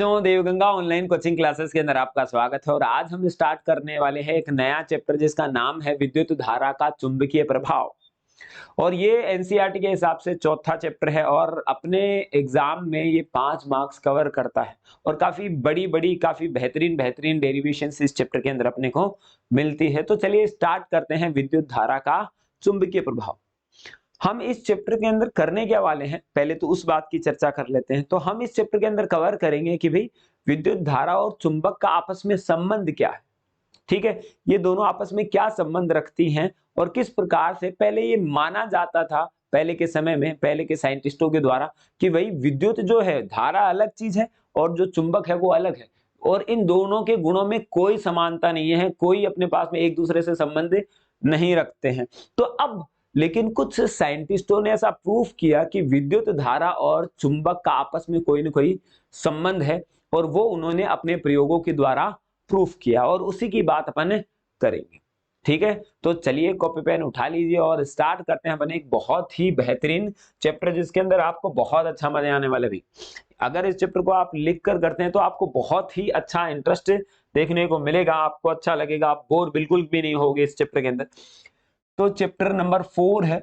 बच्चों, Devganga online coaching classes के अंदर आपका स्वागत है और आज हम स्टार्ट करने वाले हैं एक नया चैप्टर जिसका नाम है विद्युत धारा का चुंबकीय प्रभाव। और ये एनसीईआरटी के हिसाब से चौथा चैप्टर है और अपने एग्जाम में ये 5 मार्क्स कवर करता है और काफी बड़ी काफी बेहतरीन डेरिवेशंस इस चैप्टर के अंदर अपने को मिलती है। तो चलिए स्टार्ट करते हैं विद्युत धारा का चुंबकीय प्रभाव। हम इस चैप्टर के अंदर करने क्या वाले हैं, पहले तो उस बात की चर्चा कर लेते हैं। तो हम इस चैप्टर के अंदर कवर करेंगे कि भाई विद्युत धारा और चुंबक का आपस में संबंध क्या है। ठीक है, ये दोनों आपस में क्या संबंध रखती हैं और किस प्रकार से पहले ये माना जाता था पहले के समय में, पहले के साइंटिस्टों के द्वारा, कि भाई विद्युत जो है धारा अलग चीज है और जो चुंबक है वो अलग है और इन दोनों के गुणों में कोई समानता नहीं है, कोई अपने पास में एक दूसरे से संबंध नहीं रखते हैं। तो अब लेकिन कुछ साइंटिस्टों ने ऐसा प्रूफ किया कि विद्युत धारा और चुंबक का आपस में कोई न कोई संबंध है और वो उन्होंने अपने प्रयोगों के द्वारा प्रूफ किया और उसी की बात अपन करेंगे। ठीक है, तो चलिए कॉपी पेन उठा लीजिए और स्टार्ट करते हैं अपन एक बहुत ही बेहतरीन चैप्टर जिसके अंदर आपको बहुत अच्छा मजा आने वाला भी। अगर इस चैप्टर को आप लिख कर करते हैं तो आपको बहुत ही अच्छा इंटरेस्ट देखने को मिलेगा, आपको अच्छा लगेगा, आप बोर बिल्कुल भी नहीं होगे इस चैप्टर के अंदर। तो चैप्टर नंबर 4 है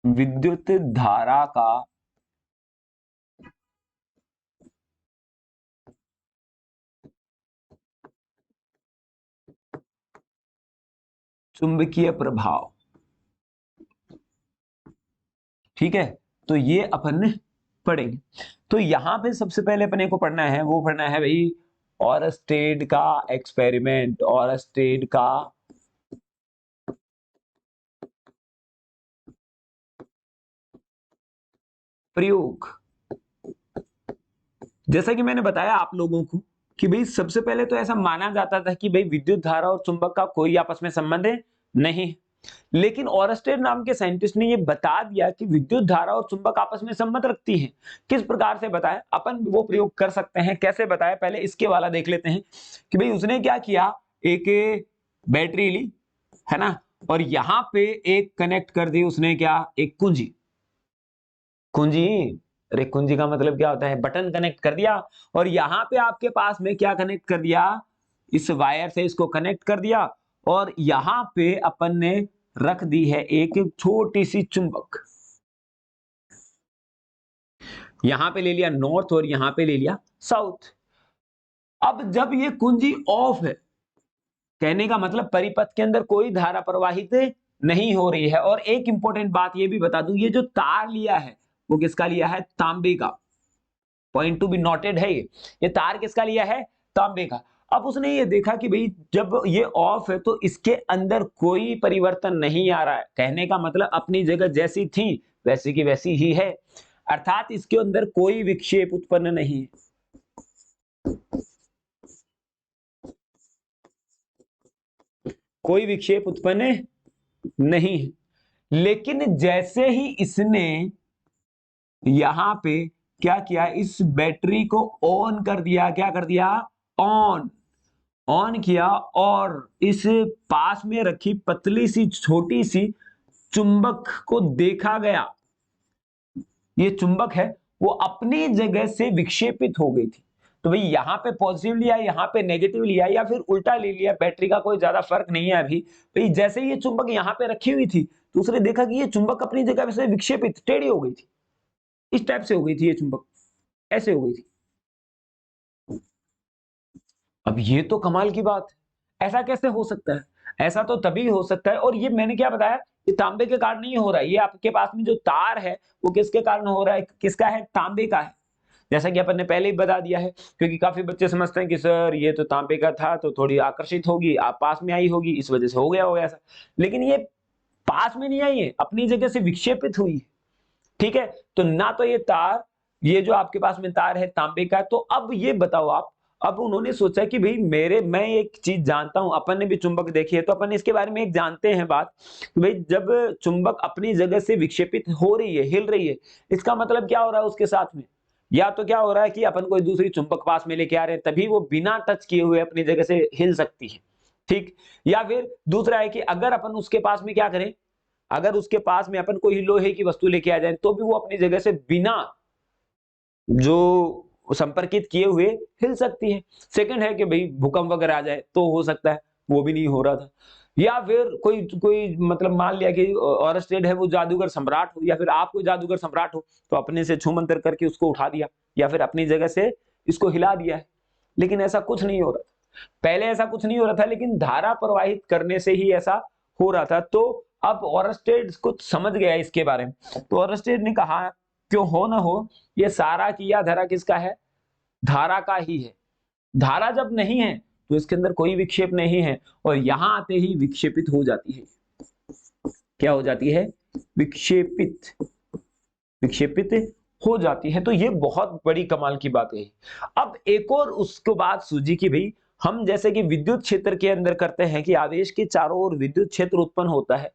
विद्युत धारा का चुंबकीय प्रभाव। ठीक है, तो ये अपन पढ़ेंगे। तो यहां पे सबसे पहले अपने को पढ़ना है, वो पढ़ना है भाई ऑरस्टेड का एक्सपेरिमेंट, ऑरस्टेड का प्रयोग। जैसा कि मैंने बताया आप लोगों को कि भाई सबसे पहले तो ऐसा माना जाता था कि भाई विद्युत धारा और चुंबक का कोई आपस में संबंध नहीं, लेकिन ऑरस्टेड नाम के साइंटिस्ट ने ये बता दिया कि विद्युत धारा और चुंबक आपस में संबंध रखती हैं। किस प्रकार से बताया, अपन वो प्रयोग कर सकते हैं, कैसे बताया, पहले इसके वाला देख लेते हैं कि भाई उसने क्या किया, एक बैटरी ली है ना, और यहां पे एक कनेक्ट कर दी उसने, क्या, एक कुंजी। कुंजी, अरे कुंजी का मतलब क्या होता है, बटन कनेक्ट कर दिया और यहां पे आपके पास में क्या कनेक्ट कर दिया, इस वायर से इसको कनेक्ट कर दिया और यहां पे अपन ने रख दी है एक छोटी सी चुंबक। यहां पे ले लिया नॉर्थ और यहां पे ले लिया साउथ। अब जब ये कुंजी ऑफ है, कहने का मतलब परिपथ के अंदर कोई धारा प्रवाहित नहीं हो रही है। और एक इंपॉर्टेंट बात ये भी बता दूं, ये जो तार लिया है वो किसका लिया है, तांबे का। पॉइंट टू बी नोटेड है, ये तार किसका लिया है, तांबे का। अब उसने ये देखा कि भाई जब ये ऑफ है तो इसके अंदर कोई परिवर्तन नहीं आ रहा है, कहने का मतलब अपनी जगह जैसी थी वैसी की वैसी ही है, अर्थात इसके अंदर कोई विक्षेप उत्पन्न नहीं है। कोई विक्षेप उत्पन्न नहीं है। लेकिन जैसे ही इसने यहां पे क्या किया, इस बैटरी को ऑन कर दिया, क्या कर दिया, ऑन ऑन किया और इस पास में रखी पतली सी छोटी सी चुंबक को देखा गया, ये चुंबक है वो अपनी जगह से विक्षेपित हो गई थी। तो भाई यहां पे पॉजिटिव लिया, यहां पे नेगेटिव लिया या फिर उल्टा ले लिया, बैटरी का कोई ज्यादा फर्क नहीं है अभी। भाई जैसे ये चुंबक यहां पे रखी हुई थी तो उसने देखा कि ये चुंबक अपनी जगह से विक्षेपित, टेढ़ी हो गई थी, इस टाइप से हो गई थी ये चुंबक, ऐसे हो गई थी। अब ये तो कमाल की बात है, ऐसा कैसे हो सकता है, ऐसा तो तभी हो सकता है। और ये मैंने क्या बताया, ये तांबे के कारण नहीं हो रहा है, ये आपके पास में जो तार है वो किसके कारण हो रहा है, किसका है, तांबे का है। जैसा कि अपन ने पहले ही बता दिया है, क्योंकि काफी बच्चे समझते हैं कि सर ये तो तांबे का था तो थोड़ी आकर्षित होगी, आप पास में आई होगी, इस वजह से हो गया होगा ऐसा। लेकिन ये पास में नहीं आई है, अपनी जगह से विक्षेपित हुई है। ठीक है, तो ना तो ये तार, ये जो आपके पास में तार है तांबे का। तो अब ये बताओ आप, अब उन्होंने सोचा कि भाई मैं एक चीज जानता हूं, अपन ने भी चुंबक देखी है तो अपन इसके बारे में एक जानते हैं बात कि भाई जब चुंबक अपनी जगह से विक्षेपित हो रही है, हिल रही है, इसका मतलब क्या हो रहा है उसके साथ में, या तो क्या हो रहा है कि अपन कोई दूसरी चुंबक पास में लेके आ रहे हैं तभी वो बिना टच किए हुए अपनी जगह से हिल सकती है। ठीक, या फिर दूसरा है कि अगर अपन उसके पास में क्या करें, अगर उसके पास में अपन कोई लोहे की वस्तु लेके आ जाए तो भी वो अपनी जगह से बिना जो संपर्कित किए हुए हिल सकती है। सेकंड है कि भाई भूकंप वगैरह आ जाए तो हो सकता है, वो भी नहीं हो रहा था। या फिर कोई कोई मतलब मान लिया कि औरस्टेड है वो जादूगर सम्राट हो, या फिर आप कोई जादूगर सम्राट हो तो अपने से छू मंतर करके उसको उठा दिया या फिर अपनी जगह से इसको हिला दिया है। लेकिन ऐसा कुछ नहीं हो रहा था, पहले ऐसा कुछ नहीं हो रहा था, लेकिन धारा प्रवाहित करने से ही ऐसा हो रहा था। तो अब औरस्टेड कुछ समझ गया इसके बारे में, तो औरस्टेड ने कहा क्यों हो ना हो, ये सारा किया धारा किसका है, धारा का ही है। धारा जब नहीं है तो इसके अंदर कोई विक्षेप नहीं है, और यहां आते ही विक्षेपित हो जाती है। क्या हो जाती है, विक्षेपित, विक्षेपित हो जाती है। तो ये बहुत बड़ी कमाल की बात है। अब एक और उसके बाद सूझी कि भाई हम जैसे कि विद्युत क्षेत्र के अंदर करते हैं कि आवेश के चारों ओर विद्युत क्षेत्र उत्पन्न होता है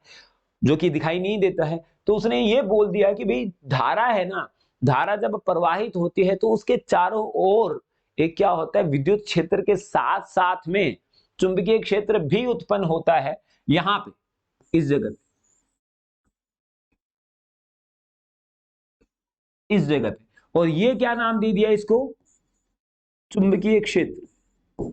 जो कि दिखाई नहीं देता है। तो उसने ये बोल दिया कि भाई धारा है ना, धारा जब प्रवाहित होती है तो उसके चारों ओर एक क्या होता है, विद्युत क्षेत्र के साथ साथ में चुंबकीय क्षेत्र भी उत्पन्न होता है यहां पे, इस जगह पे, इस जगह पे। और ये क्या नाम दे दिया इसको, चुंबकीय क्षेत्र।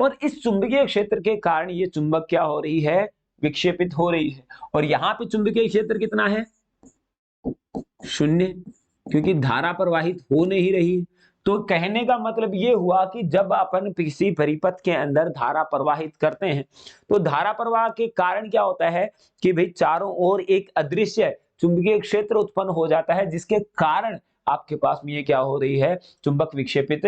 और इस चुंबकीय क्षेत्र के कारण ये चुंबक क्या हो रही है, विक्षेपित हो रही है। और यहां पे चुंबकीय क्षेत्र कितना है, शून्य, क्योंकि धारा प्रवाहित हो नहीं रही। तो कहने का मतलब ये हुआ कि जब अपन किसी परिपथ के अंदर धारा प्रवाहित करते हैं तो धारा प्रवाह के कारण क्या होता है कि भाई चारों ओर एक अदृश्य चुंबकीय क्षेत्र उत्पन्न हो जाता है, जिसके कारण आपके पास में ये क्या हो रही है, चुंबक विक्षेपित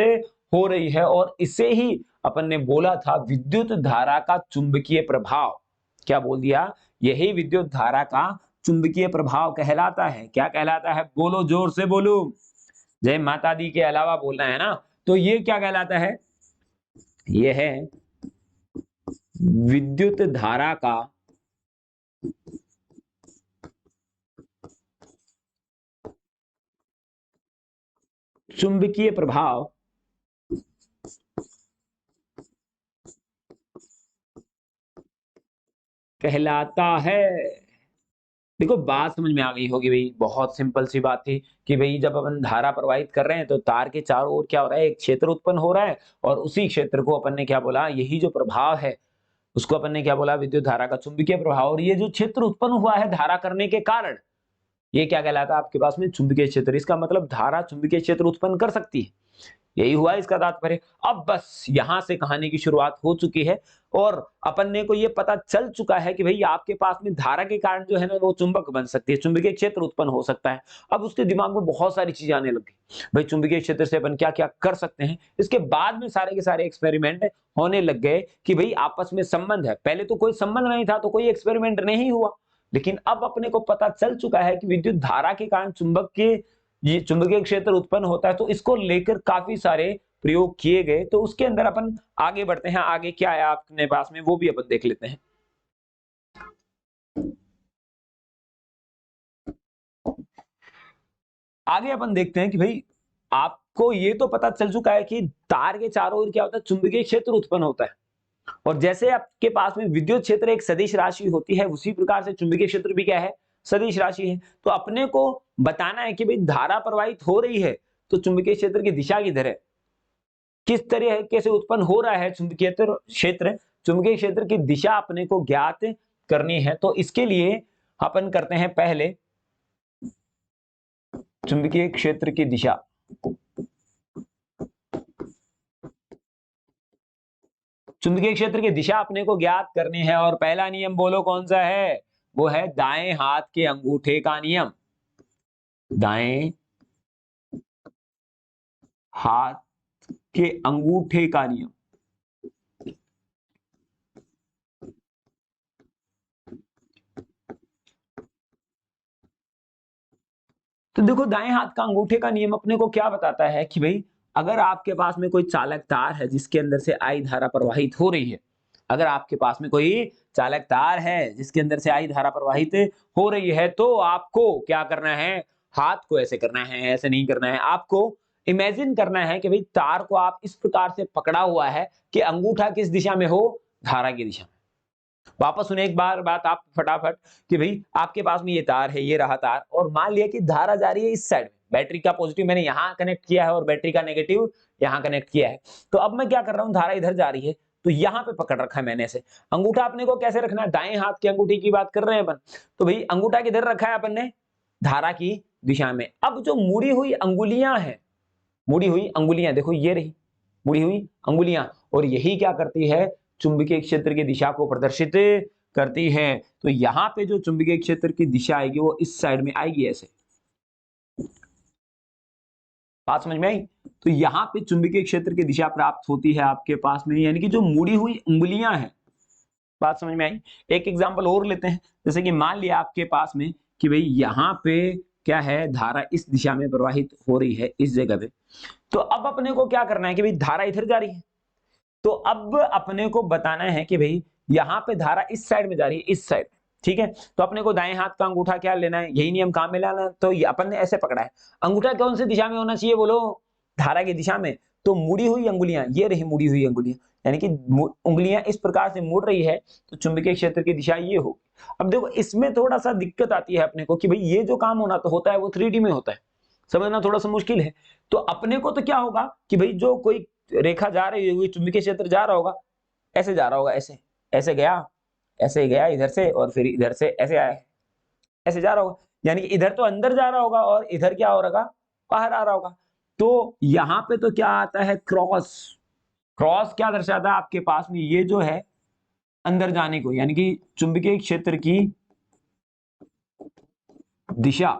हो रही है। और इसे ही अपन ने बोला था विद्युत धारा का चुंबकीय प्रभाव। क्या बोल दिया, यही विद्युत धारा का चुंबकीय प्रभाव कहलाता है। क्या कहलाता है, बोलो जोर से बोलो, जय माता दी के अलावा बोलना है ना। तो ये क्या कहलाता है, ये है विद्युत धारा का चुंबकीय प्रभाव कहलाता है। देखो बात समझ में आ गई होगी भाई, बहुत सिंपल सी बात थी कि भाई जब अपन धारा प्रवाहित कर रहे हैं तो तार के चारों ओर क्या हो रहा है, एक क्षेत्र उत्पन्न हो रहा है, और उसी क्षेत्र को अपन ने क्या बोला, यही जो प्रभाव है उसको अपन ने क्या बोला, विद्युत धारा का चुंबकीय प्रभाव। और ये जो क्षेत्र उत्पन्न हुआ है धारा करने के कारण, ये क्या कहलाता है आपके पास में, चुंबकीय क्षेत्र। इसका मतलब धारा चुंबकीय क्षेत्र उत्पन्न कर सकती है, यही हुआ इसका तात्पर्य। अब बस यहां से कहानी की शुरुआत हो चुकी है, और अपन ने को ये पता चल चुका है कि भाई आपके पास में धारा के कारण जो है ना वो चुंबक बन सकती है, चुंबकीय क्षेत्र उत्पन्न हो सकता है। अब उसके दिमाग में बहुत सारी चीजें आने लगी, भाई चुंबकीय क्षेत्र से अपन क्या क्या कर सकते हैं। इसके बाद में सारे के सारे एक्सपेरिमेंट होने लग गए कि भाई आपस में संबंध है। पहले तो कोई संबंध नहीं था तो कोई एक्सपेरिमेंट नहीं हुआ, लेकिन अब अपने को पता चल चुका है कि विद्युत धारा के कारण चुंबक के ये चुंबकीय क्षेत्र उत्पन्न होता है। तो इसको लेकर काफी सारे प्रयोग किए गए। तो उसके अंदर अपन आगे बढ़ते हैं, आगे क्या है आपके पास में वो भी अपन देख लेते हैं। आगे अपन देखते हैं कि भाई आपको ये तो पता चल चुका है कि तार के चारों ओर क्या होता है, चुंबकीय क्षेत्र उत्पन्न होता है। और जैसे आपके पास में विद्युत क्षेत्र एक सदिश राशि होती है, उसी प्रकार से चुंबकीय क्षेत्र भी क्या है, सदिश राशि है। तो अपने को बताना है कि भाई धारा प्रवाहित हो रही है तो चुंबकीय क्षेत्र की दिशा किधर है, किस तरीके से उत्पन्न हो रहा है चुंबकीय क्षेत्र, चुंबकीय क्षेत्र की दिशा अपने को ज्ञात करनी है। तो इसके लिए अपन करते हैं पहले चुंबकीय क्षेत्र की दिशा। चुंबकीय क्षेत्र की दिशा अपने को ज्ञात करनी है, और पहला नियम बोलो कौन सा है, वो है दाएं हाथ के अंगूठे का नियम। दाएं हाथ के अंगूठे का नियम। तो देखो दाएं हाथ का अंगूठे का नियम अपने को क्या बताता है कि भाई अगर आपके पास में कोई चालक तार है जिसके अंदर से आई धारा प्रवाहित हो रही है, अगर आपके पास में कोई चालक तार है जिसके अंदर से आई धारा प्रवाहित हो रही है, तो आपको क्या करना है, हाथ को ऐसे करना है, ऐसे नहीं करना है। आपको इमेजिन करना है कि भाई तार को आप इस प्रकार से पकड़ा हुआ है कि अंगूठा किस दिशा में हो, धारा की दिशा में। वापस सुने एक बार बात आप फटाफट कि भाई आपके पास में ये तार है, ये रहा तार, और मान लिया कि धारा जा रही है इस साइड में, बैटरी का पॉजिटिव मैंने यहाँ कनेक्ट किया है और बैटरी का नेगेटिव यहाँ कनेक्ट किया है। तो अब मैं क्या कर रहा हूँ, धारा इधर जा रही है, तो यहाँ पे पकड़ रखा है मैंने ऐसे। अंगूठा अपने को कैसे रखना है, दाएं हाथ की अंगूठी की बात कर रहे हैं अपन, तो भाई अंगूठा किधर रखा है अपन ने, धारा की दिशा में। अब जो मुड़ी हुई अंगुलियां हैं, मुड़ी हुई अंगुलियां देखो ये रही मुड़ी हुई अंगुलियां, और यही क्या करती है, चुंबकीय क्षेत्र की दिशा को प्रदर्शित करती है। तो यहाँ पे जो चुंबकीय क्षेत्र की दिशा आएगी वो इस साइड में आएगी ऐसे। बात समझ में आई? तो यहाँ पे चुंबकीय क्षेत्र की दिशा प्राप्त होती है आपके पास में, यानी कि जो मुड़ी हुई उंगलियां हैं। बात समझ में आई? एक एग्जांपल और लेते हैं, जैसे कि मान लिया आपके पास में कि भाई यहाँ पे क्या है, धारा इस दिशा में प्रवाहित हो रही है इस जगह पे। तो अब अपने को क्या करना है कि भाई धारा इधर जा रही है, तो अब अपने को बताना है कि भाई यहाँ पे धारा इस साइड में जा रही है, इस साइड। ठीक है, तो अपने को दाएं हाथ का अंगूठा क्या लेना है, यही नियम काम में लाना है। तो अपन ने ऐसे पकड़ा है, अंगूठा कौन सी दिशा में होना चाहिए बोलो, धारा की दिशा में। तो मुड़ी हुई अंगुलियां, ये रही मुड़ी हुई अंगुलियां, यानी कि उंगलियां इस प्रकार से मुड़ रही है, तो चुंबकीय क्षेत्र की दिशा ये होगी। अब देखो इसमें थोड़ा सा दिक्कत आती है अपने को कि भाई ये जो काम होना तो होता है वो 3D में होता है, समझना थोड़ा सा मुश्किल है। तो अपने को तो क्या होगा कि भाई जो कोई रेखा जा रही होगी, चुंबकीय क्षेत्र जा रहा होगा, ऐसे जा रहा होगा, ऐसे ऐसे गया, ऐसे गया इधर से, और फिर इधर से ऐसे आया, ऐसे जा रहा होगा, यानी कि इधर तो अंदर जा रहा होगा और इधर क्या हो रहा, बाहर आ रहा होगा। तो यहाँ पे तो क्या आता है, क्रॉस। क्रॉस क्या दर्शाता है आपके पास में, ये जो है अंदर जाने को, यानी कि चुंबकीय क्षेत्र की दिशा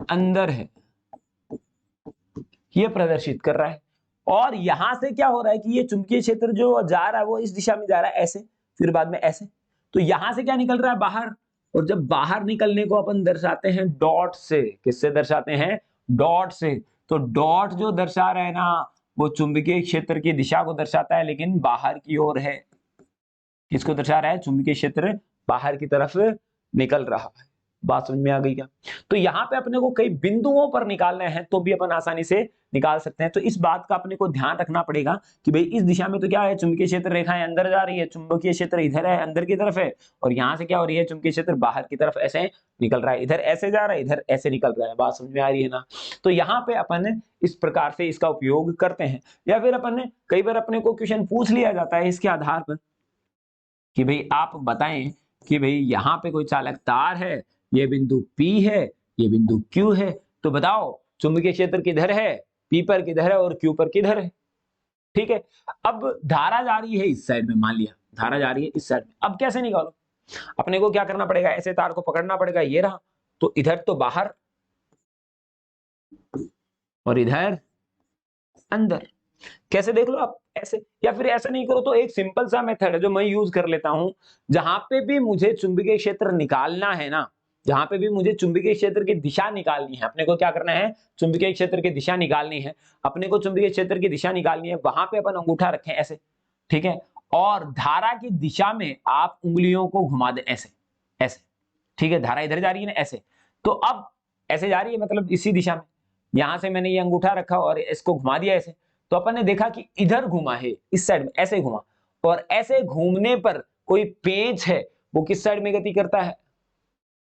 अंदर है, ये प्रदर्शित कर रहा है। और यहां से क्या हो रहा है कि ये चुंबकीय क्षेत्र जो जा रहा है वो इस दिशा में जा रहा है ऐसे, फिर बाद में ऐसे। तो यहां से क्या निकल रहा है, बाहर। और जब बाहर निकलने को अपन दर्शाते हैं डॉट से, किससे दर्शाते हैं, डॉट से। तो डॉट जो दर्शा रहे हैं ना, वो चुंबकीय क्षेत्र की दिशा को दर्शाता है, लेकिन बाहर की ओर है। किसको दर्शा रहा है, चुंबकीय क्षेत्र बाहर की तरफ निकल रहा है। बात समझ में आ गई क्या? तो यहाँ पे अपने को कई बिंदुओं पर निकालना है, तो भी अपन आसानी से निकाल सकते हैं। तो इस बात का अपने को ध्यान रखना पड़ेगा कि भाई इस दिशा में तो क्या है, चुंबकीय क्षेत्र रेखाएं अंदर जा रही है, चुंबकीय क्षेत्र इधर है, अंदर की तरफ है, और यहाँ से क्या हो रही है, चुंबकीय क्षेत्र बाहर की तरफ ऐसे निकल रहा है, इधर ऐसे जा रहा है, इधर ऐसे निकल रहा है। बात समझ में आ रही है ना? तो यहाँ पे अपन इस प्रकार से इसका उपयोग करते हैं। या फिर अपन ने कई बार अपने को क्वेश्चन पूछ लिया जाता है इसके आधार पर कि भाई आप बताएं कि भाई यहाँ पे कोई चालक तार है, ये बिंदु P है, ये बिंदु Q है, तो बताओ चुंबकीय क्षेत्र किधर है, P पर किधर है और Q पर किधर है। ठीक है, अब धारा जा रही है इस साइड में, मान लिया धारा जा रही है इस साइड में। अब कैसे निकालो, अपने को क्या करना पड़ेगा, ऐसे तार को पकड़ना पड़ेगा, ये रहा, तो इधर तो बाहर और इधर अंदर। कैसे देख लो आप, ऐसे। या फिर ऐसा नहीं करो तो एक सिंपल सा मेथड है जो मैं यूज कर लेता हूं, जहां पे भी मुझे चुंबकीय क्षेत्र निकालना है ना, जहां पे भी मुझे चुंबकीय क्षेत्र की दिशा निकालनी है, अपने को क्या करना है, चुंबकीय क्षेत्र की दिशा निकालनी है, अपने को चुंबकीय क्षेत्र की दिशा निकालनी है, वहां पे अपन अंगूठा रखें ऐसे। ठीक है, और धारा की दिशा में आप उंगलियों को घुमा दे ऐसे, ऐसे। ठीक है, धारा इधर जा रही है ना ऐसे, तो अब ऐसे जा रही है मतलब इसी दिशा में, यहां से मैंने ये अंगूठा रखा और इसको घुमा दिया ऐसे, तो अपन ने देखा कि इधर घुमा है, इस साइड में ऐसे घुमा, और ऐसे घूमने पर कोई पेंच है वो किस साइड में गति करता है,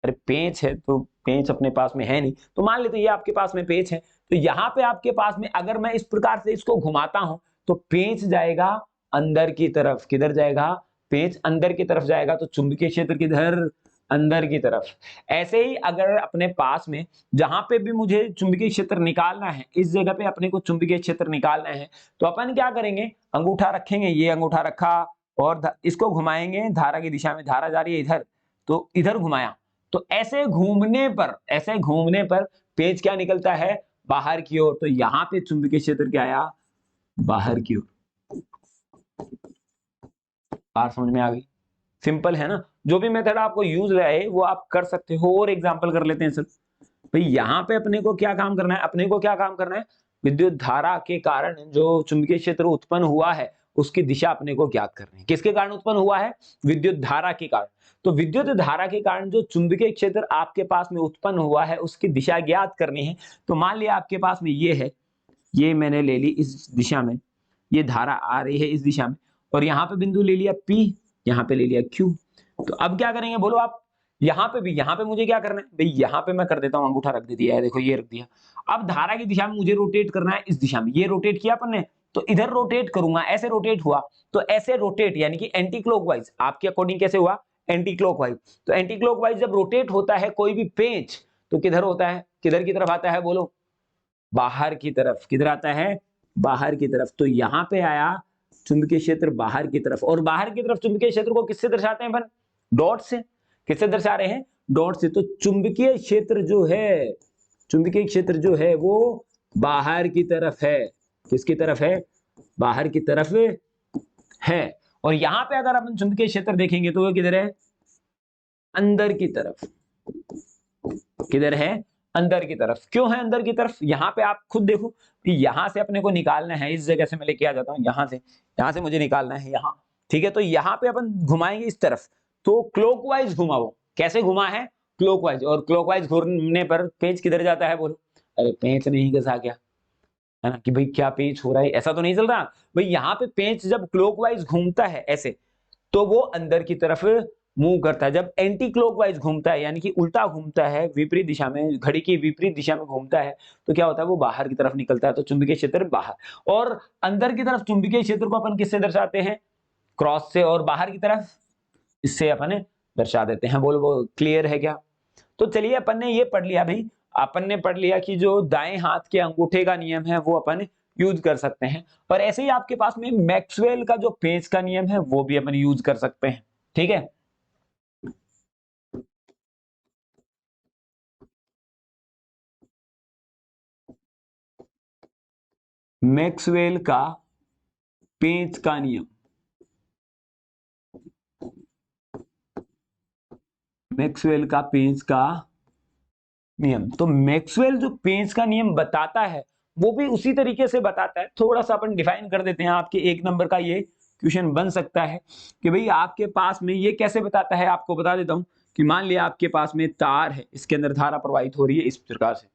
अरे पेंच है तो पेंच अपने पास में है नहीं, तो मान लेते ये आपके पास में पेंच है, तो यहाँ पे आपके पास में अगर मैं इस प्रकार से इसको घुमाता हूं तो पेंच जाएगा अंदर की तरफ। किधर जाएगा, पेंच अंदर की तरफ जाएगा, तो चुंबकीय क्षेत्र किधर, अंदर की तरफ। ऐसे ही अगर अपने पास में जहां पे भी मुझे चुंबकीय क्षेत्र निकालना है, इस जगह पे अपने को चुंबकीय क्षेत्र निकालना है, तो अपन क्या करेंगे, अंगूठा रखेंगे, ये अंगूठा रखा और इसको घुमाएंगे धारा की दिशा में, धारा जा रही है इधर, तो इधर घुमाया, तो ऐसे घूमने पर, ऐसे घूमने पर पेंच क्या निकलता है, बाहर की ओर। तो यहाँ पे चुंबकीय क्षेत्र क्या आया, बाहर की ओर। बात समझ में आ गई? सिंपल है ना? जो भी मेथड आपको यूज रहे वो आप कर सकते हो। और एग्जांपल कर लेते हैं सर। भाई यहाँ पे अपने को क्या काम करना है, अपने को क्या काम करना है, विद्युत धारा के कारण जो चुंबकीय क्षेत्र उत्पन्न हुआ है उसकी दिशा अपने को ज्ञात करनी है। किसके कारण उत्पन्न हुआ है, विद्युत धारा के कारण। तो विद्युत धारा के कारण जो चुंबकीय क्षेत्र आपके पास में उत्पन्न हुआ है उसकी दिशा ज्ञात करनी है। तो मान लिया आपके पास में ये है, ये मैंने ले ली इस दिशा में, ये धारा आ रही है इस दिशा में, और यहाँ पे बिंदु ले लिया P, यहाँ पे ले लिया Q। तो अब क्या करेंगे बोलो आप, यहाँ पे भी, यहाँ पे मुझे क्या करना है भाई, यहाँ पे मैं कर देता हूँ, अंगूठा रख दिया है, देखो ये रख दिया। अब धारा की दिशा में मुझे रोटेट करना है इस दिशा में, ये रोटेट किया अपन ने, तो इधर रोटेट करूंगा, ऐसे रोटेट हुआ, तो ऐसे रोटेट यानी कि एंटी क्लॉकवाइज, आपके अकॉर्डिंग कैसे हुआ, एंटी क्लॉकवाइज। तो एंटी क्लॉकवाइज जब रोटेट होता है कोई भी पेंच, तो किधर होता है, किधर की तरफ आता है बोलो, बाहर की तरफ। किधर आता है, बाहर की तरफ। तो यहाँ पे आया चुंबकीय क्षेत्र बाहर की तरफ, और बाहर की तरफ चुंबकीय क्षेत्र को किससे दर्शाते हैं अपन, डॉट से। किससे दर्शा रहे हैं, डॉट से। तो चुंबकीय क्षेत्र जो है, चुंबकीय क्षेत्र जो है वो बाहर की तरफ है। किसकी तरफ है, बाहर की तरफ है। और यहां पे अगर अपन चुंबकीय क्षेत्र देखेंगे तो वो किधर है, अंदर की तरफ। किधर है, अंदर की तरफ। क्यों है अंदर की तरफ, यहां पे आप खुद देखो कि यहां से अपने को निकालना है, इस जगह से मैं लेके आ जाता हूं, यहां से मुझे निकालना है यहां, ठीक है। तो यहां पे अपन घुमाएंगे इस तरफ, तो क्लॉकवाइज घुमा वो। कैसे घुमा है, क्लॉकवाइज। और क्लॉकवाइज घूमने पर पेंच किधर जाता है बोलो, अरे पेंच नहीं घसा क्या, है ना, कि भाई क्या पेंच हो रहा है, ऐसा तो नहीं चल रहा भाई। यहाँ पे पेंच जब क्लॉकवाइज घूमता है ऐसे, तो वो अंदर की तरफ मूव करता है। जब एंटी क्लॉकवाइज घूमता है यानी कि उल्टा घूमता है, विपरीत दिशा में, घड़ी की विपरीत दिशा में घूमता है, तो क्या होता है, वो बाहर की तरफ निकलता है। तो चुंबकीय क्षेत्र बाहर। और अंदर की तरफ चुंबकीय क्षेत्र को अपन किससे दर्शाते हैं, क्रॉस से। और बाहर की तरफ इससे अपन दर्शा देते हैं। बोलो वो क्लियर है क्या। तो चलिए अपन ने ये पढ़ लिया भाई, अपन ने पढ़ लिया कि जो दाएं हाथ के अंगूठे का नियम है वो अपन यूज कर सकते हैं। और ऐसे ही आपके पास में मैक्सवेल का जो पेंच का नियम है वो भी अपन यूज कर सकते हैं, ठीक है। मैक्सवेल का पेंच का नियम, मैक्सवेल का पेंच का नियम। तो मैक्सवेल जो पेंच का नियम बताता है वो भी उसी तरीके से बताता है। थोड़ा सा अपन डिफाइन कर देते हैं, आपके 1 नंबर का ये क्वेश्चन बन सकता है कि भाई आपके पास में ये कैसे बताता है। आपको बता देता हूं कि मान लिया आपके पास में तार है, इसके अंदर धारा प्रवाहित हो रही है इस प्रकार से,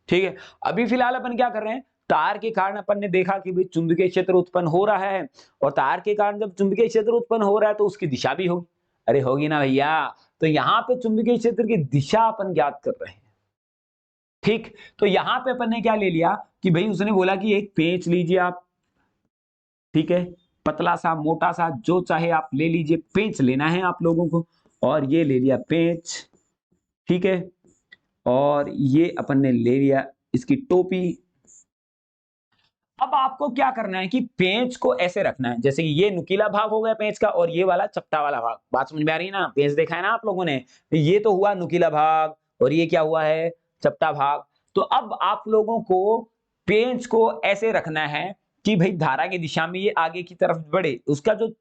ठीक है। अभी फिलहाल अपन क्या कर रहे हैं, तार के कारण अपन ने देखा कि भाई चुंबकीय क्षेत्र उत्पन्न हो रहा है, और तार के कारण जब चुंबकीय क्षेत्र उत्पन्न हो रहा है तो उसकी दिशा भी होगी। अरे होगी ना भैया। तो यहाँ पे चुंबकीय क्षेत्र की दिशा अपन ज्ञात कर रहे हैं, ठीक। तो यहां पे अपन ने क्या ले लिया कि भाई उसने बोला कि एक पेंच लीजिए आप, ठीक है, पतला सा मोटा सा जो चाहे आप ले लीजिए, पेंच लेना है आप लोगों को। और ये ले लिया पेंच, ठीक है। और ये अपन ने ले लिया इसकी टोपी। अब आपको क्या करना है कि पेंच को ऐसे रखना है, जैसे कि ये नुकीला भाग हो गया पेंच का, और ये वाला चपटा वाला भाग। बात समझ में आ रही है ना, पेंच देखा है ना आप लोगों ने, ये तो हुआ नुकीला भाग, और ये क्या हुआ है, चपटा भाग। तो अब आप लोगों को पेंच को ऐसे रखना है कि भाई धारा की दिशा में ये आगे की तरफ बढ़े। उसका जो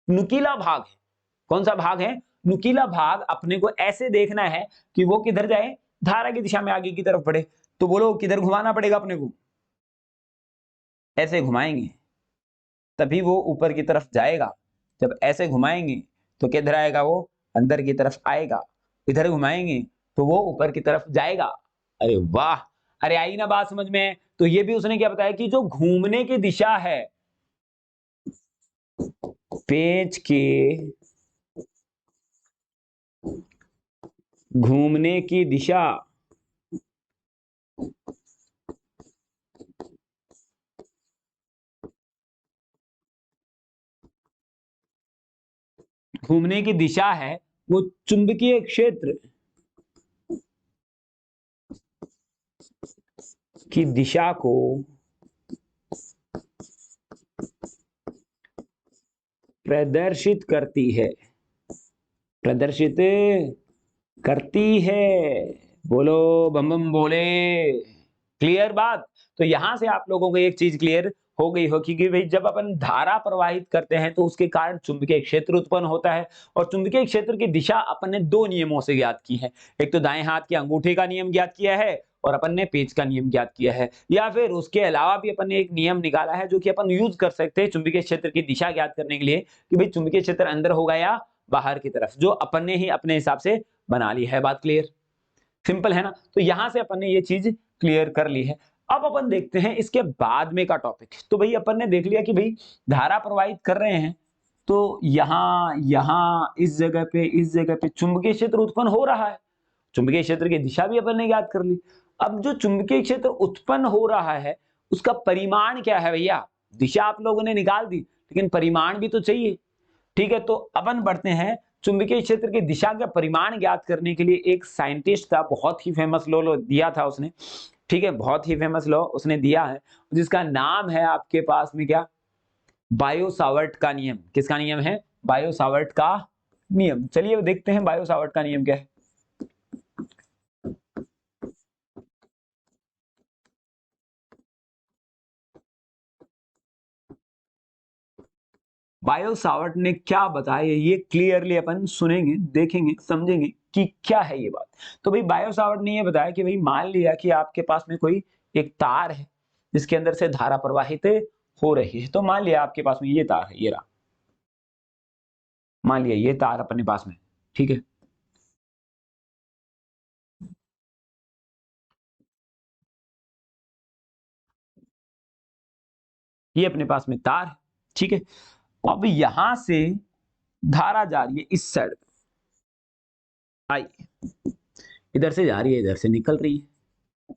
नुकीला भाग है, कौन सा भाग है, नुकीला भाग, अपने को ऐसे देखना है कि वो किधर जाए, धारा की दिशा में आगे की तरफ बढ़े। तो बोलो किधर घुमाना पड़ेगा अपने को, ऐसे घुमाएंगे तभी वो ऊपर की तरफ जाएगा। जब ऐसे घुमाएंगे तो किधर आएगा, वो अंदर की तरफ आएगा। इधर घुमाएंगे तो वो ऊपर की तरफ जाएगा। अरे वाह, अरे आई ना बात समझ में। तो ये भी उसने क्या बताया कि जो घूमने की दिशा है, पेंच के घूमने की दिशा, घूमने की दिशा है वो चुंबकीय क्षेत्र की दिशा को प्रदर्शित करती है, प्रदर्शित करती है। बोलो बम बम बोले। क्लियर बात। तो यहां से आप लोगों को एक चीज क्लियर हो गई हो कि भाई जब अपन धारा प्रवाहित करते हैं तो उसके कारण चुंबकीय क्षेत्र उत्पन्न होता है। और चुंबकीय क्षेत्र की दिशा अपन ने 2 नियमों से ज्ञात की है। एक तो दाएं हाथ के अंगूठे का नियम ज्ञात किया है, और अपन ने पेंच का नियम ज्ञात किया है। या फिर उसके अलावा भी अपन ने एक नियम निकाला है जो कि अपन यूज कर सकते हैं चुंबकीय क्षेत्र की दिशा ज्ञात करने के लिए, कि भाई चुंबकीय क्षेत्र अंदर होगा या बाहर की तरफ, जो अपन ने ही अपने हिसाब से बना ली है। बात क्लियर, सिंपल है ना। तो यहां से अपन ने ये चीज क्लियर कर ली है। अब अपन देखते हैं इसके बाद में का टॉपिक। तो भाई अपन ने देख लिया कि भाई धारा प्रवाहित कर रहे हैं, तो यहां इस जगह पे चुंबकीय क्षेत्र उत्पन्न हो रहा है। चुंबकीय क्षेत्र की दिशा भी अपन ने ज्ञात कर ली। अब जो चुंबकीय क्षेत्र उत्पन्न हो रहा है उसका परिमाण क्या है भैया? दिशा आप लोगों ने निकाल दी, लेकिन परिमाण भी तो चाहिए। ठीक है, तो अपन बढ़ते हैं चुंबकीय क्षेत्र की दिशा का परिमाण ज्ञात करने के लिए। एक साइंटिस्ट था, बहुत ही फेमस लॉ दिया था उसने। ठीक है, बहुत ही फेमस लॉ उसने दिया है, जिसका नाम है आपके पास में क्या? बायो सावर्ट का नियम। किसका नियम है? बायो सावर्ट का नियम। चलिए देखते हैं बायो सावर्ट का नियम क्या है। बायो सावर्ट ने क्या बताया ये क्लियरली अपन सुनेंगे, देखेंगे, समझेंगे कि क्या है ये बात। तो भाई बायो सावर्ट ने ये बताया कि भाई मान लिया कि आपके पास में कोई एक तार है जिसके अंदर से धारा प्रवाहित हो रही है। तो मान लिया आपके पास में ये तार है, ये रहा, मान लिया ये तार अपने पास में। ठीक है, ये अपने पास में तार है। ठीक है, अब यहां से धारा जा रही है इस साइड, आई इधर से जा रही है, इधर से निकल रही है।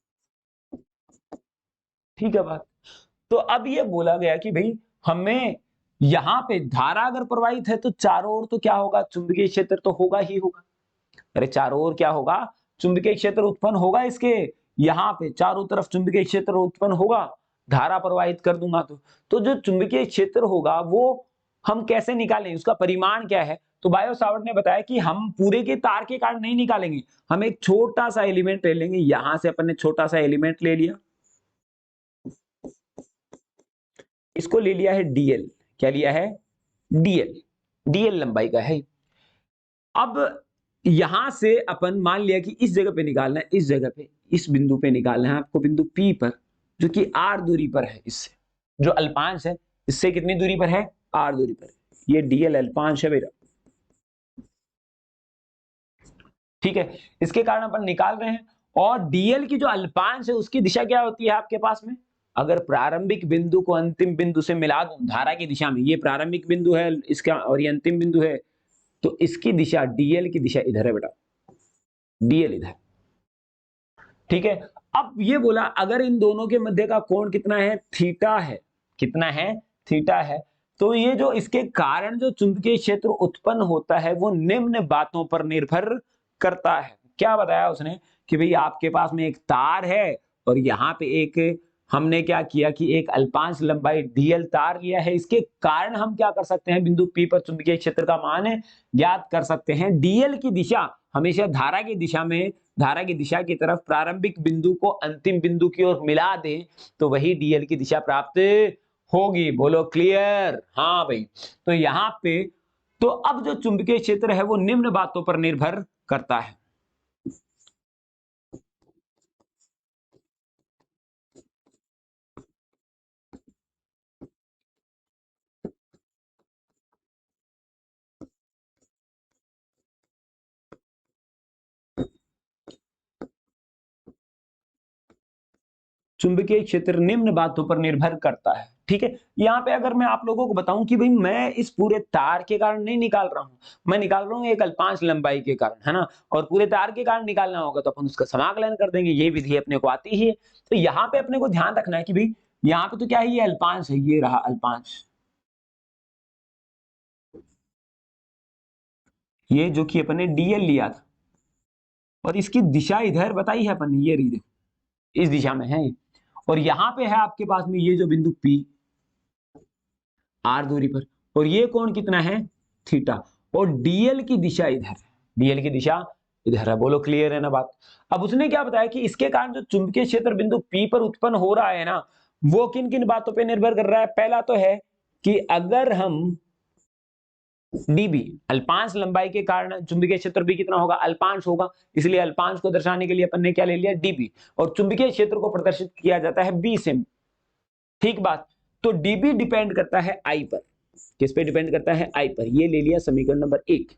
ठीक है बात। तो अब ये बोला गया कि भाई हमें यहां पे धारा अगर प्रवाहित है तो चारों ओर तो क्या होगा? चुंबकीय क्षेत्र तो होगा ही होगा। अरे चारों ओर क्या होगा? चुंबकीय क्षेत्र उत्पन्न होगा इसके, यहाँ पे चारों तरफ चुंबकीय क्षेत्र उत्पन्न होगा, धारा प्रवाहित कर दूंगा तो जो चुंबकीय क्षेत्र होगा वो हम कैसे निकालें? उसका परिमाण क्या है? तो बायो सावर्ट ने बताया कि हम पूरे के तार के कारण नहीं निकालेंगे, हम एक छोटा सा एलिमेंट ले लेंगे। यहां से अपन ने छोटा सा एलिमेंट ले लिया, इसको ले लिया है डीएल। क्या लिया है? डीएल। डीएल लंबाई का है। अब यहां से अपन मान लिया कि इस जगह पे निकालना है, इस जगह पे, इस बिंदु पे निकालना है आपको, बिंदु पी पर, जो कि आर दूरी पर है इससे। जो अल्पांश है इससे कितनी दूरी पर है? आर दूरी पर। ये डीएल अल्पांश है मेरा। ठीक है, इसके कारण अपन निकाल रहे हैं। और डीएल की जो अल्पांश है उसकी दिशा क्या होती है आपके पास में? अगर प्रारंभिक बिंदु को अंतिम बिंदु से मिला दूं धारा की दिशा में, ये प्रारंभिक बिंदु है इसका और ये अंतिम बिंदु है, तो इसकी दिशा, डीएल की दिशा इधर है बेटा, डीएल इधर। ठीक है, अब ये बोला अगर इन दोनों के मध्य का कोण कितना है? थीटा है। कितना है? थीटा है। तो ये जो इसके कारण जो चुंबकीय क्षेत्र उत्पन्न होता है वो निम्न बातों पर निर्भर करता है। क्या बताया उसने? कि भाई आपके पास में एक तार है और यहाँ पे एक, हमने क्या किया कि एक अल्पांश लंबाई डीएल तार लिया है। इसके कारण हम क्या कर सकते हैं? बिंदु पी पर चुंबकीय क्षेत्र का मान ज्ञात कर सकते हैं। डीएल की दिशा हमेशा धारा की दिशा में, धारा की दिशा की तरफ प्रारंभिक बिंदु को अंतिम बिंदु की ओर मिला दें तो वही डीएल की दिशा प्राप्त होगी। बोलो क्लियर? हाँ भाई। तो यहाँ पे तो अब जो चुंबकीय क्षेत्र है वो निम्न बातों पर निर्भर करता है। चुंबकीय क्षेत्र निम्न बातों पर निर्भर करता है। ठीक है, यहाँ पे अगर मैं आप लोगों को बताऊं कि भाई मैं इस पूरे तार के कारण नहीं निकाल रहा हूं, मैं निकाल रहा हूं एक अल्पांश लंबाई के कारण, है ना, और पूरे तार के कारण निकालना होगा तो अपन उसका समाकलन कर देंगे, ये विधि अपने को आती ही है। तो यहाँ पे अपने को ध्यान रखना है कि भाई यहाँ पे तो क्या है, ये अल्पांश है, ये रहा अल्पांश, ये जो कि अपन ने डीएल लिया था, और इसकी दिशा इधर बताई है अपन ने, ये रही देखो, इस दिशा में है। और यहाँ पे है आपके पास में ये जो बिंदु पी, आर दूरी पर, और ये कोण कितना है? थीटा। और डीएल की दिशा इधर है, डीएल की दिशा इधर है। बोलो क्लियर है ना बात? अब उसने क्या बताया कि इसके कारण जो चुंबकीय क्षेत्र बिंदु पी पर उत्पन्न हो रहा है ना, वो किन किन बातों पे निर्भर कर रहा है? पहला तो है कि अगर हम डीबी अल्पांश लंबाई के कारण चुंबकीय क्षेत्र भी कितना होगा? अल्पांश होगा, इसलिए अल्पांश को दर्शाने के लिए अपन ने क्या ले लिया? डीबी। और चुंबकीय क्षेत्र को प्रदर्शित किया जाता है बी से। ठीक बात। तो डीबी डिपेंड करता है आई पर। किस पे डिपेंड करता है? आई पर। ये ले लिया समीकरण नंबर 1।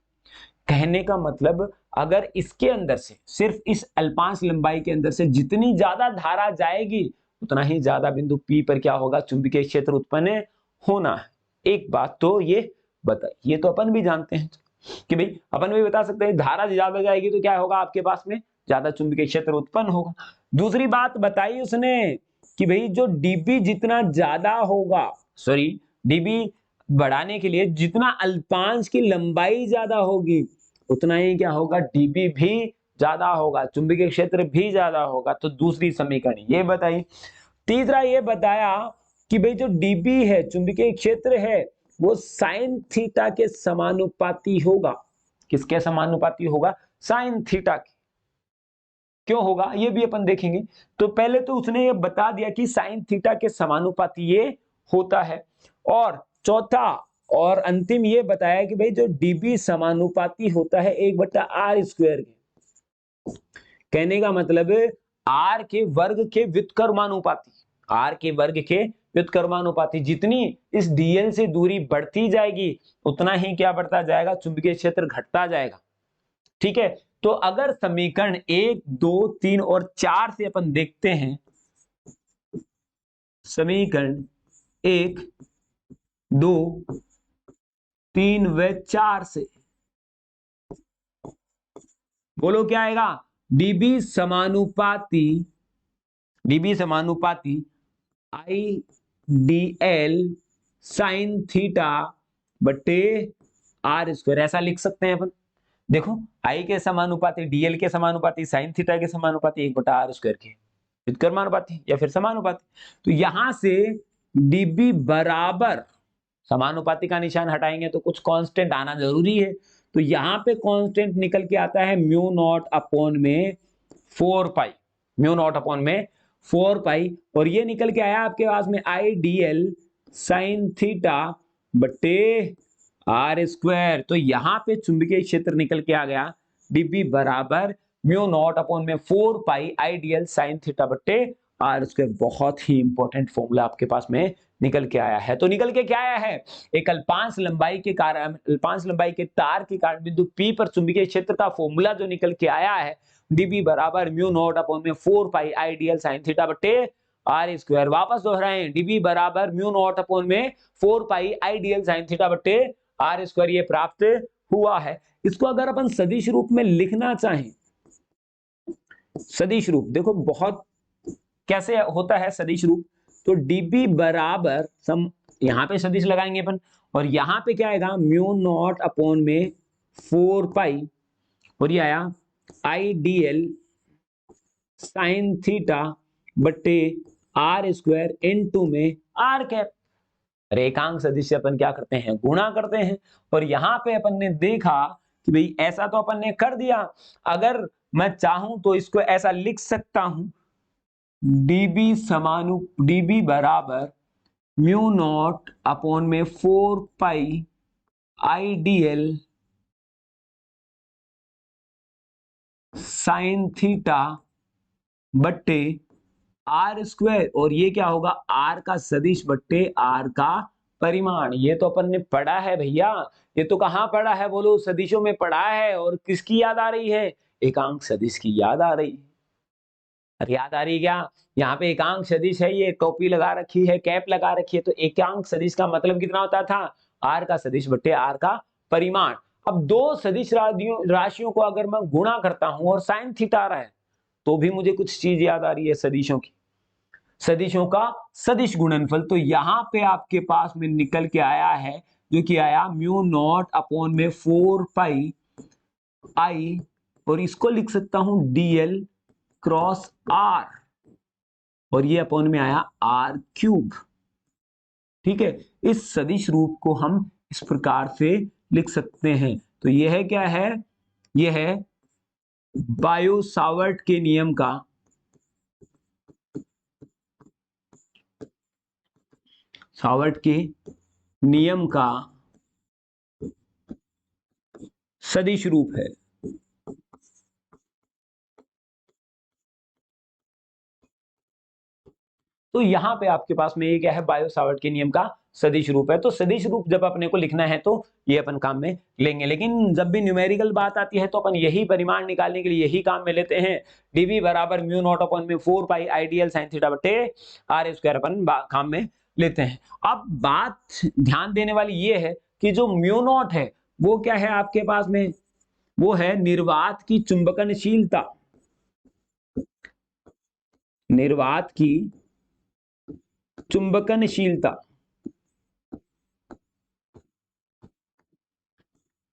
कहने का मतलब अगर इसके अंदर से, सिर्फ इस अल्पांश लंबाई के अंदर से जितनी ज्यादा धारा जाएगी उतना ही ज्यादा बिंदु P पर क्या होगा, चुंबकीय क्षेत्र उत्पन्न होना है। एक बात तो ये बताइए, ये तो अपन भी जानते हैं कि भाई अपन भी बता सकते हैं धारा ज्यादा जाएगी तो क्या होगा, आपके पास में ज्यादा चुंबकीय क्षेत्र उत्पन्न होगा। दूसरी बात बताई उसने कि भाई जो डीबी जितना ज्यादा होगा, सॉरी डीबी बढ़ाने के लिए जितना अल्पांश की लंबाई ज्यादा होगी उतना ही क्या होगा, डीबी भी ज्यादा होगा, चुंबकीय क्षेत्र भी ज्यादा होगा। तो दूसरी समीकरण ये बताई। तीसरा ये बताया कि भाई जो डीबी है, चुंबकीय क्षेत्र है, वो साइन थीटा के समानुपाती होगा। किसके समानुपाती होगा, साइन थीटा के। क्यों होगा ये भी अपन देखेंगे। तो पहले तो उसने ये बता दिया कि साइन थीटा के समानुपाती ये होता है, और चौथा और अंतिम ये बताया कि भाई जो डीबी समानुपाती होता है 1/r² के। कहने का मतलब आर के वर्ग के व्युत्क्रमानुपाती, आर के वर्ग के व्युत्क्रमानुपाती। जितनी इस डीएल से दूरी बढ़ती जाएगी उतना ही क्या बढ़ता जाएगा, चुंबकीय क्षेत्र घटता जाएगा। ठीक है, तो अगर समीकरण 1, 2, 3 और 4 से अपन देखते हैं, समीकरण 1, 2, 3 व 4 से बोलो क्या आएगा, डीबी समानुपाती, डीबी समानुपाती I D L sine theta बटे r², ऐसा लिख सकते हैं अपन। देखो आई के समानुपाती, डीएल के समानुपाती, साइन थीटा के समानुपाती 1/r² के व्युत्क्रमानुपाती या फिर समानुपाती। तो यहां से डीबी बराबर, समानुपाती का निशान हटाएंगे तो कुछ कांस्टेंट आना जरूरी है। तो यहां पे कांस्टेंट निकल के आता है म्यू नॉट अपॉन में 4 पाई, म्यू नॉट अपॉन में 4 पाई, और ये निकल के आया आपके पास में I D L sine theta बटे r²। तो यहां पे चुंबकीय क्षेत्र निकल के आ गया डीबी बराबर म्यू नॉट अपॉन में 4 पाई आईडीएल साइन थीटा बटे r²। बहुत ही इंपॉर्टेंट फॉर्मूला आपके पास में निकल के आया है। तो निकल के क्या आया है, एक अल्पांश लंबाई के कारण, अल्पांश लंबाई के तार के कारण बिंदु P पर चुंबकीय क्षेत्र का फॉर्मूला जो निकल के आया है, डीबी बराबर म्यू नॉट अपॉन में 4 पाई आईडीएल साइन थीटा बटे r²। वापस दोहराएं, डीबी बराबर म्यू नॉट अपॉन में 4 पाई आईडीएल साइन थीटा बटे r², ये प्राप्त हुआ है। इसको अगर अपन सदिश रूप में लिखना चाहें, सदिश रूप देखो बहुत कैसे होता है सदिश रूप, तो डीबी बराबर यहां पे सदिश लगाएंगे अपन, और यहां पे क्या आएगा, म्यू नॉट अपॉन में 4 पाई, और ये आया I D L sine theta बटे r² इनटू में r कैप। रेखांक सदिश से अपन क्या करते हैं, गुणा करते हैं। और यहां पे अपन ने देखा कि भाई ऐसा तो अपन ने कर दिया, अगर मैं चाहूं तो इसको ऐसा लिख सकता हूं, डीबी बराबर म्यू नॉट अपॉन में 4 पाई आईडीएल साइन थीटा बट्टे r², और ये क्या होगा, r का सदिश बट्टे r का परिमाण। ये तो अपन ने पढ़ा है भैया, ये तो कहां पढ़ा है बोलो, सदिशों में पढ़ा है। और किसकी याद आ रही है, एकांक सदिश की याद आ रही है। अरे याद आ रही है क्या, यहाँ पे एकांक सदिश है, ये टोपी लगा रखी है, कैप लगा रखी है। तो एकांक सदिश का मतलब कितना होता था, r का सदिश बट्टे r का परिमाण। अब दो सदिश राशियों को अगर मैं गुणा करता हूं और साइन थीटा आ रहा है, तो भी मुझे कुछ चीज याद आ रही है सदिशों की, सदिशों का सदिश गुणनफल। तो यहां पे आपके पास में निकल के आया है, जो कि आया म्यू नॉट अपॉन में 4 पाई आई, और इसको लिख सकता हूं डीएल क्रॉस आर, और ये अपॉन में आया r³। ठीक है, इस सदिश रूप को हम इस प्रकार से लिख सकते हैं। तो यह है क्या है, यह है बायो सावर्ट के नियम का सावर्ट के नियम का सदिश रूप है। तो यहां पे आपके पास में ये क्या है, बायो सावर्ट के नियम का सदिश रूप है। तो सदिश रूप जब अपने को लिखना है तो ये अपन काम में लेंगे, लेकिन जब भी न्यूमेरिकल बात आती है तो अपन यही परिमाण निकालने के लिए यही काम में लेते हैं। dv बराबर म्यू नॉट अपॉन में 4 पाई आइडियल साइन थीटा बटे आर स्क्वायर अपन काम में लेते हैं। अब बात ध्यान देने वाली ये है कि जो म्यू नॉट है वो क्या है आपके पास में, वो है निर्वात की चुंबकनशीलता, निर्वात की चुंबकनशीलता।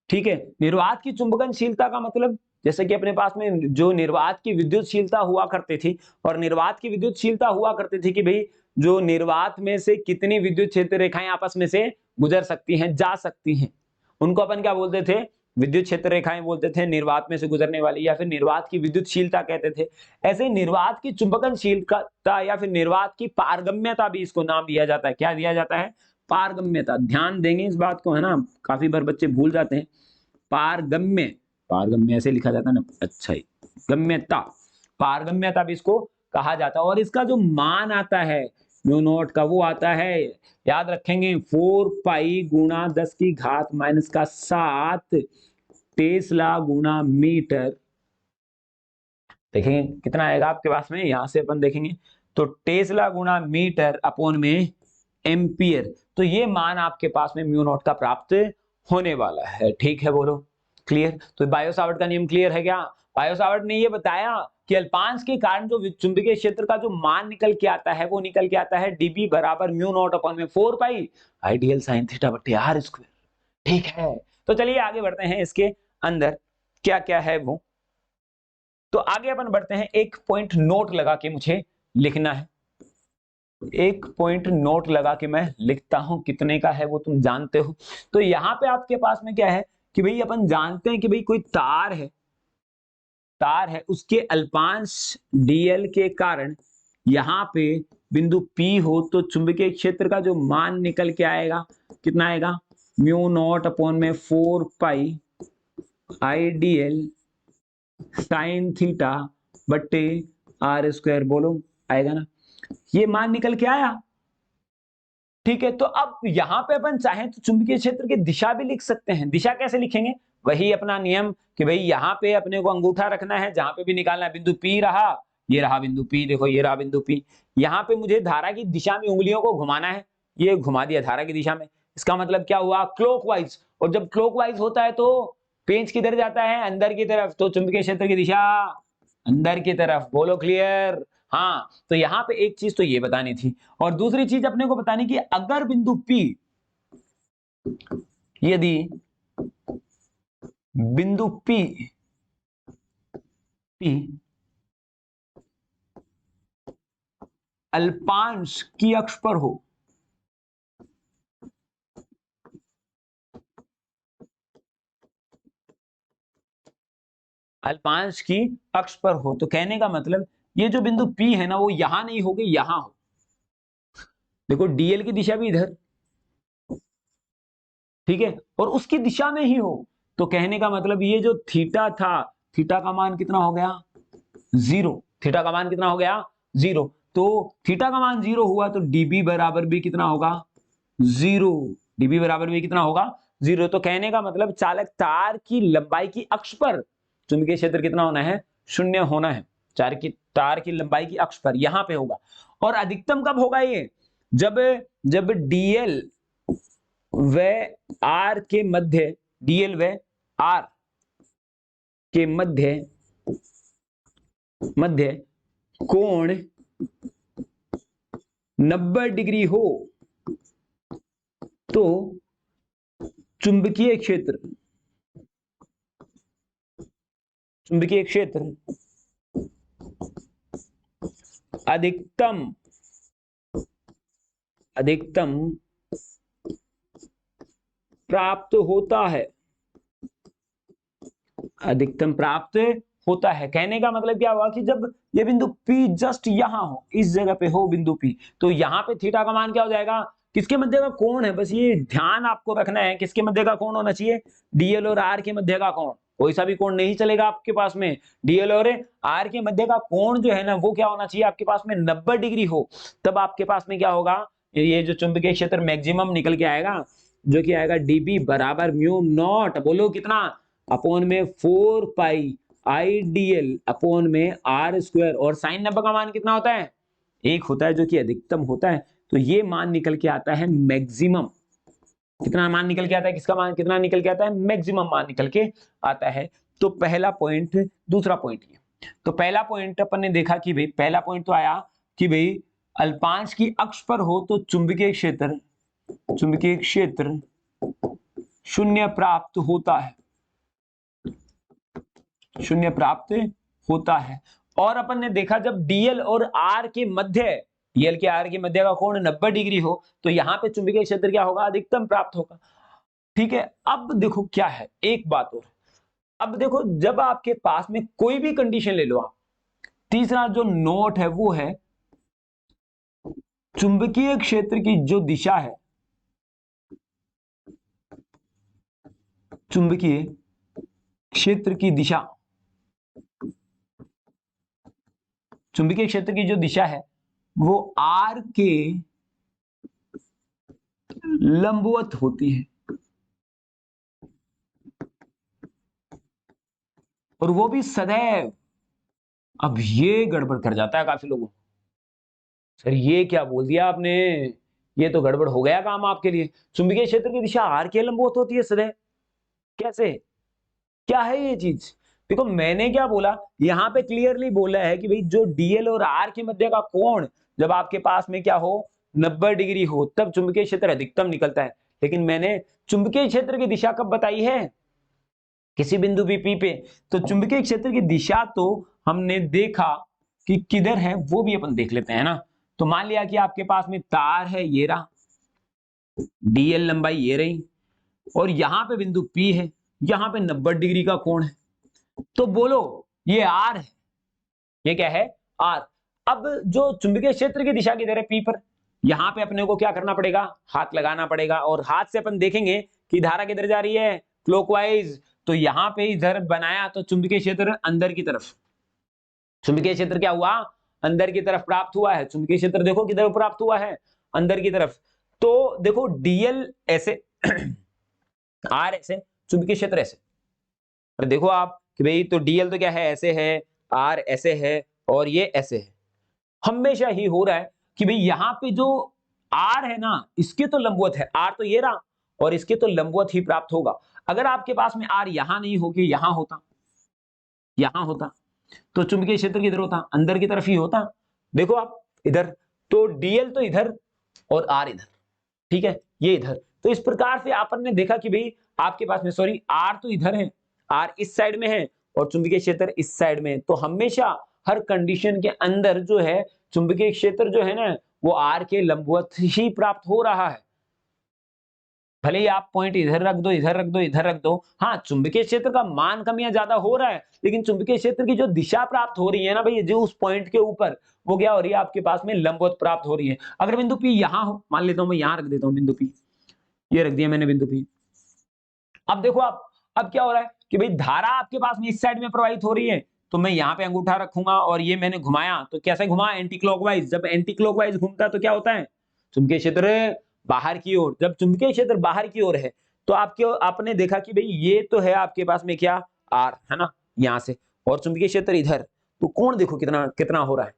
ठीक है, निर्वात की चुंबकनशीलता का मतलब जैसे कि अपने पास में जो निर्वात की विद्युतशीलता हुआ करती थी, और निर्वात की विद्युतशीलता हुआ करती थी कि भाई जो निर्वात में से कितनी विद्युत क्षेत्र रेखाएं आपस में से गुजर सकती हैं, जा सकती हैं, उनको अपन क्या बोलते थे, विद्युत क्षेत्र रेखाएं बोलते थे, निर्वात में से गुजरने वाली, या फिर निर्वात की विद्युतशीलता कहते थे। ऐसे ही निर्वात की चुंबकनशीलता या फिर निर्वात की पारगम्यता भी इसको नाम दिया जाता है। क्या दिया जाता है? पारगम्यता। ध्यान देंगे इस बात को, है ना, काफी बार बच्चे भूल जाते हैं। पारगम्य, पारगम्य ऐसे लिखा जाता है ना, अच्छा ही, गम्यता, पारगम्यता भी इसको कहा जाता है। और इसका जो मान आता है म्यू नॉट का, वो आता है, याद रखेंगे, 4 पाई गुणा 10 की घात माइनस का 7 टेस्ला गुणा मीटर। देखेंगे कितना आएगा आपके पास में, यहां से अपन देखेंगे तो टेस्ला गुणा मीटर अपॉन में एम्पियर। तो ये मान आपके पास में म्यू नॉट का प्राप्त होने वाला है। ठीक है, बोलो क्लियर? तो बायो सावर्ट का नियम क्लियर है क्या? बायो सावर्ट ने ये बताया कि अल्पांश के कारण जो चुंबकीय क्षेत्र का जो मान निकल के आता है वो निकल के आता है डीबी बराबर म्यू नॉट अपॉन में 4 पाई आइडियल साइन थीटा बटे आर स्क्वायर। ठीक है, तो चलिए आगे बढ़ते हैं, इसके अंदर क्या क्या है वो। तो आगे अपन बढ़ते हैं, एक पॉइंट नोट लगा के मुझे लिखना है, एक पॉइंट नोट लगा के मैं लिखता हूं, कितने का है वो तुम जानते हो। तो यहां पे आपके पास में क्या है कि भाई अपन जानते हैं कि भाई कोई तार है, तार है, उसके अल्पांश dl के कारण यहां पे बिंदु P हो तो चुंबकीय क्षेत्र का जो मान निकल के आएगा, कितना आएगा, म्यू नॉट अपॉन में 4 पाई आइडियल साइन थीटा बट्टे आर स्क्वायर। बोलो आएगा ना, ये मान निकल के आया। ठीक है, तो अब यहां पे अपन चाहें तो चुंबकीय क्षेत्र की दिशा भी लिख सकते हैं। दिशा कैसे लिखेंगे? वही अपना नियम कि भाई यहां पे अपने को अंगूठा रखना है, जहां पे भी निकालना है, बिंदु P रहा, ये रहा बिंदु P, देखो ये रहा बिंदु P। यहां पे मुझे धारा की दिशा में उंगलियों को घुमाना है, ये घुमा दिया धारा की दिशा में। इसका मतलब क्या हुआ? क्लॉकवाइज। और जब क्लॉकवाइज होता है तो पेंच किधर जाता है? अंदर की तरफ। तो चुंबकीय क्षेत्र की दिशा अंदर की तरफ। बोलो क्लियर? हाँ, तो यहां पे एक चीज तो ये बतानी थी, और दूसरी चीज अपने को बतानी कि अगर बिंदु P, यदि बिंदु P अल्पांश की अक्ष पर हो, अल्पांश की अक्ष पर हो, तो कहने का मतलब ये जो बिंदु P है ना, वो यहां नहीं होगी, यहां हो। देखो डीएल की दिशा भी इधर, ठीक है, और उसकी दिशा में ही हो, तो कहने का मतलब ये जो थीटा था, थीटा का मान कितना हो गया? 0। थीटा का मान कितना हो गया? 0। तो थीटा का मान 0 हुआ तो डीबी बराबर भी कितना होगा? 0। डीबी बराबर भी कितना होगा? 0। तो कहने का मतलब चालक तार की लंबाई की अक्ष पर चुंबकीय क्षेत्र कितना होना है? 0 होना है। तार की लंबाई की अक्ष पर यहां पे होगा। और अधिकतम कब होगा ये? जब डीएल व आर के मध्य, डीएल व आर के मध्य कोण 90 डिग्री हो, तो चुंबकीय क्षेत्र अधिकतम प्राप्त होता है, अधिकतम प्राप्त होता है। कहने का मतलब क्या हुआ कि जब ये बिंदु P जस्ट यहां हो, इस जगह पे हो बिंदु P, तो यहां पे थीटा का मान क्या हो जाएगा? किसके मध्य का कोण है, बस ये ध्यान आपको रखना है, किसके मध्य का कोण होना चाहिए? डीएल और आर के मध्य का कोण। कोई सा भी कोण नहीं चलेगा आपके पास में, डीएल और आर के मध्य का कोण जो है ना, वो क्या होना चाहिए आपके पास में? 90 डिग्री हो। तब आपके पास में क्या होगा? ये जो चुंबकीय क्षेत्र मैक्सिमम निकल के आएगा, जो कि आएगा dB बराबर म्यू नॉट, बोलो कितना, अपॉन में 4 पाई IDL अपॉन में R स्क्वायर, और साइन 90 का मान कितना होता है, 1 होता है, जो कि अधिकतम होता है। तो ये मान निकल के आता है मैक्सिमम, कितना मान निकल के आता है, किसका मान कितना निकल के आता है, मैक्सिमम मान निकल के आता है। तो पहला पॉइंट। दूसरा पॉइंट ये, तो पहला पॉइंट अपन ने देखा कि भाई, पहला पॉइंट तो आया कि भाई अल्पांश की अक्ष पर हो तो चुंबकीय क्षेत्र शून्य प्राप्त होता है, शून्य प्राप्त होता है। और अपन ने देखा जब डीएल और आर के मध्य, डीएल के आर के मध्य का कोण 90 डिग्री हो तो यहां पे चुंबकीय क्षेत्र क्या होगा, अधिकतम प्राप्त होगा। ठीक है, अब देखो क्या है, एक बात और, अब देखो जब आपके पास में कोई भी कंडीशन ले लो आप, तीसरा जो नोट है वो है चुंबकीय क्षेत्र की जो दिशा है, चुंबकीय क्षेत्र की दिशा, चुंबकीय क्षेत्र की जो दिशा है वो आर के लंबवत होती है, और वो भी सदैव। अब ये गड़बड़ कर जाता है काफी लोगों, सर ये क्या बोल दिया आपने, ये तो गड़बड़ हो गया काम आपके लिए। चुंबकीय क्षेत्र की दिशा आर के लंबवत होती है सदैव, कैसे, क्या है ये चीज। देखो मैंने क्या बोला, यहां पे क्लियरली बोला है कि भाई जो डीएल और आर के मध्य का कोण जब आपके पास में क्या हो, 90 डिग्री हो, तब चुंबकीय क्षेत्र अधिकतम निकलता है। लेकिन मैंने चुंबकीय क्षेत्र की दिशा कब बताई है, किसी बिंदु P पे, तो चुंबकीय क्षेत्र की दिशा तो हमने देखा कि किधर है, वो भी अपन देख लेते हैं ना। तो मान लिया कि आपके पास में तार है, ये रहा, डीएल लंबाई ये रही, और यहां पे बिंदु P है, यहां पे 90 डिग्री का कोण है, तो बोलो ये आर है, ये क्या है, आर। अब जो चुंबकीय क्षेत्र की दिशा किधर है, पी पर, यहां पे अपने को क्या करना पड़ेगा, हाथ लगाना पड़ेगा, और हाथ से अपन देखेंगे कि धारा किधर जा रही है, क्लॉकवाइज। तो यहां पे इधर बनाया तो चुंबकीय क्षेत्र अंदर की तरफ, चुंबकीय क्षेत्र क्या हुआ, अंदर की तरफ प्राप्त हुआ है। चुंबकीय क्षेत्र देखो किधर प्राप्त हुआ है, अंदर की तरफ। तो देखो डीएल ऐसे आर ऐसे, चुंबकीय क्षेत्र ऐसे, और देखो आप कि भाई तो डीएल तो क्या है, ऐसे है, आर ऐसे है, और ये ऐसे है। हमेशा ही हो रहा है कि भाई यहाँ पे जो आर है ना, इसके तो लंबवत है, आर तो ये रहा, और इसके तो लंबवत ही प्राप्त होगा। अगर आपके पास में आर यहां नहीं होगी, यहां होता, यहां होता, तो चुंबकीय क्षेत्र किधर होता, अंदर की तरफ ही होता। देखो आप इधर, तो डीएल तो इधर और आर इधर, ठीक है, ये इधर। तो इस प्रकार से आपन ने देखा कि भाई आपके पास में, सॉरी, आर तो इधर है, आर इस साइड में है, और चुंबकीय क्षेत्र इस साइड में है। तो हमेशा हर कंडीशन के अंदर जो है चुंबकीय क्षेत्र जो है ना, वो आर के लंबवत ही प्राप्त हो रहा है। भले ही आप पॉइंट इधर रख दो, इधर रख दो, इधर रख दो, हाँ चुंबकीय क्षेत्र का मान कम या ज्यादा हो रहा है, लेकिन चुंबकीय क्षेत्र की जो दिशा प्राप्त हो रही है ना भाई, जो उस पॉइंट के ऊपर, वो क्या हो रही है, आपके पास में लंबवत प्राप्त हो रही है। अगर बिंदु P यहां हो, मान लेता हूं मैं, यहां रख देता हूं बिंदु P, ये रख दिया मैंने बिंदु P। अब देखो आप, अब क्या हो रहा है कि भाई धारा आपके पास में इस साइड में प्रवाहित हो रही है, तो मैं यहाँ पे अंगूठा रखूंगा, और ये मैंने घुमाया, तो कैसे घुमा, एंटी क्लॉकवाइज। जब एंटी क्लॉकवाइज घूमता तो क्या होता है, चुंबकीय क्षेत्र बाहर की ओर। जब चुंबकीय क्षेत्र बाहर की ओर है, तो आपने देखा कि भाई ये तो है आपके पास में क्या, आर है ना, यहां से, और चुंबकीय क्षेत्र इधर, तो कोण देखो कितना कितना हो रहा है,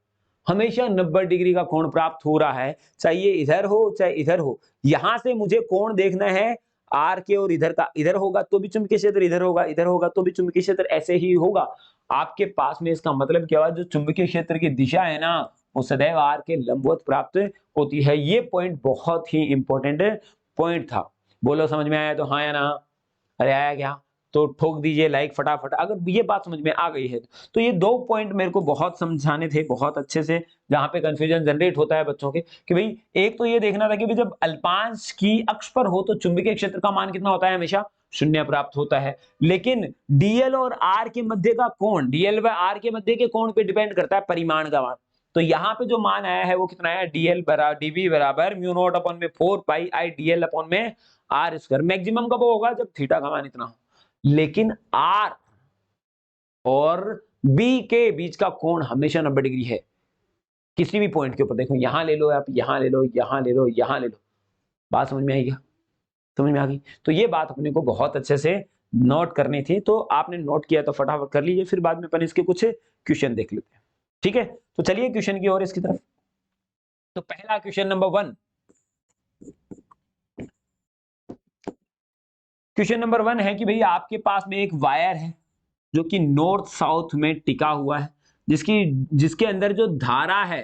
हमेशा 90 डिग्री का कोण प्राप्त हो रहा है, चाहे ये इधर हो चाहे इधर हो। यहां से मुझे कोण देखना है आर के, और इधर का इधर होगा तो भी चुंबकीय क्षेत्र इधर होगा, इधर होगा तो भी चुंबकीय क्षेत्र ऐसे ही होगा आपके पास में। इसका मतलब क्या हुआ, जो चुंबकीय क्षेत्र की दिशा है ना, वो सदैव आर के लंबवत प्राप्त होती है। ये पॉइंट बहुत ही इंपॉर्टेंट पॉइंट था। बोलो समझ में आया तो हाँ या ना, अरे आया क्या, तो ठोक दीजिए लाइक फटाफट अगर ये बात समझ में आ गई है। तो ये 2 पॉइंट मेरे को बहुत समझाने थे, बहुत अच्छे से, जहां पे कंफ्यूजन जनरेट होता है बच्चों के, कि भाई एक तो ये देखना था कि भाई जब अल्पांश की अक्ष पर हो तो चुंबकीय क्षेत्र का मान कितना होता है, हमेशा शून्य प्राप्त होता है। लेकिन डीएल और आर के मध्य का कोण, डीएल व आर के मध्य के कोण पे डिपेंड करता है परिमाण का मान। तो यहाँ पे जो मान आया है वो कितना है, डीएल बराबर डीबी बराबर म्यू नॉट अपॉन में 4 पाई आई डीएल अपॉन में आर स्क्वायर। मैक्सिमम कब होगा, जब थीटा का मान इतना हो। लेकिन आर और बी के बीच का कोण हमेशा 90 डिग्री है। किसी भी पॉइंट के ऊपर देखो, यहां ले लो आप, यहां ले लो, यहां ले लो, यहां ले लो। बात समझ में आई क्या? समझ में आ गई? तो ये बात अपने को बहुत अच्छे से नोट करनी थी, तो आपने नोट किया तो फटाफट कर लीजिए, फिर बाद में अपन इसके कुछ क्वेश्चन देख लेते हैं। ठीक है, तो चलिए क्वेश्चन की ओर इसकी तरफ। तो पहला क्वेश्चन नंबर 1, क्वेश्चन नंबर 1 है कि भाई आपके पास में एक वायर है जो कि नॉर्थ साउथ में टिका हुआ है, जिसके अंदर जो धारा है,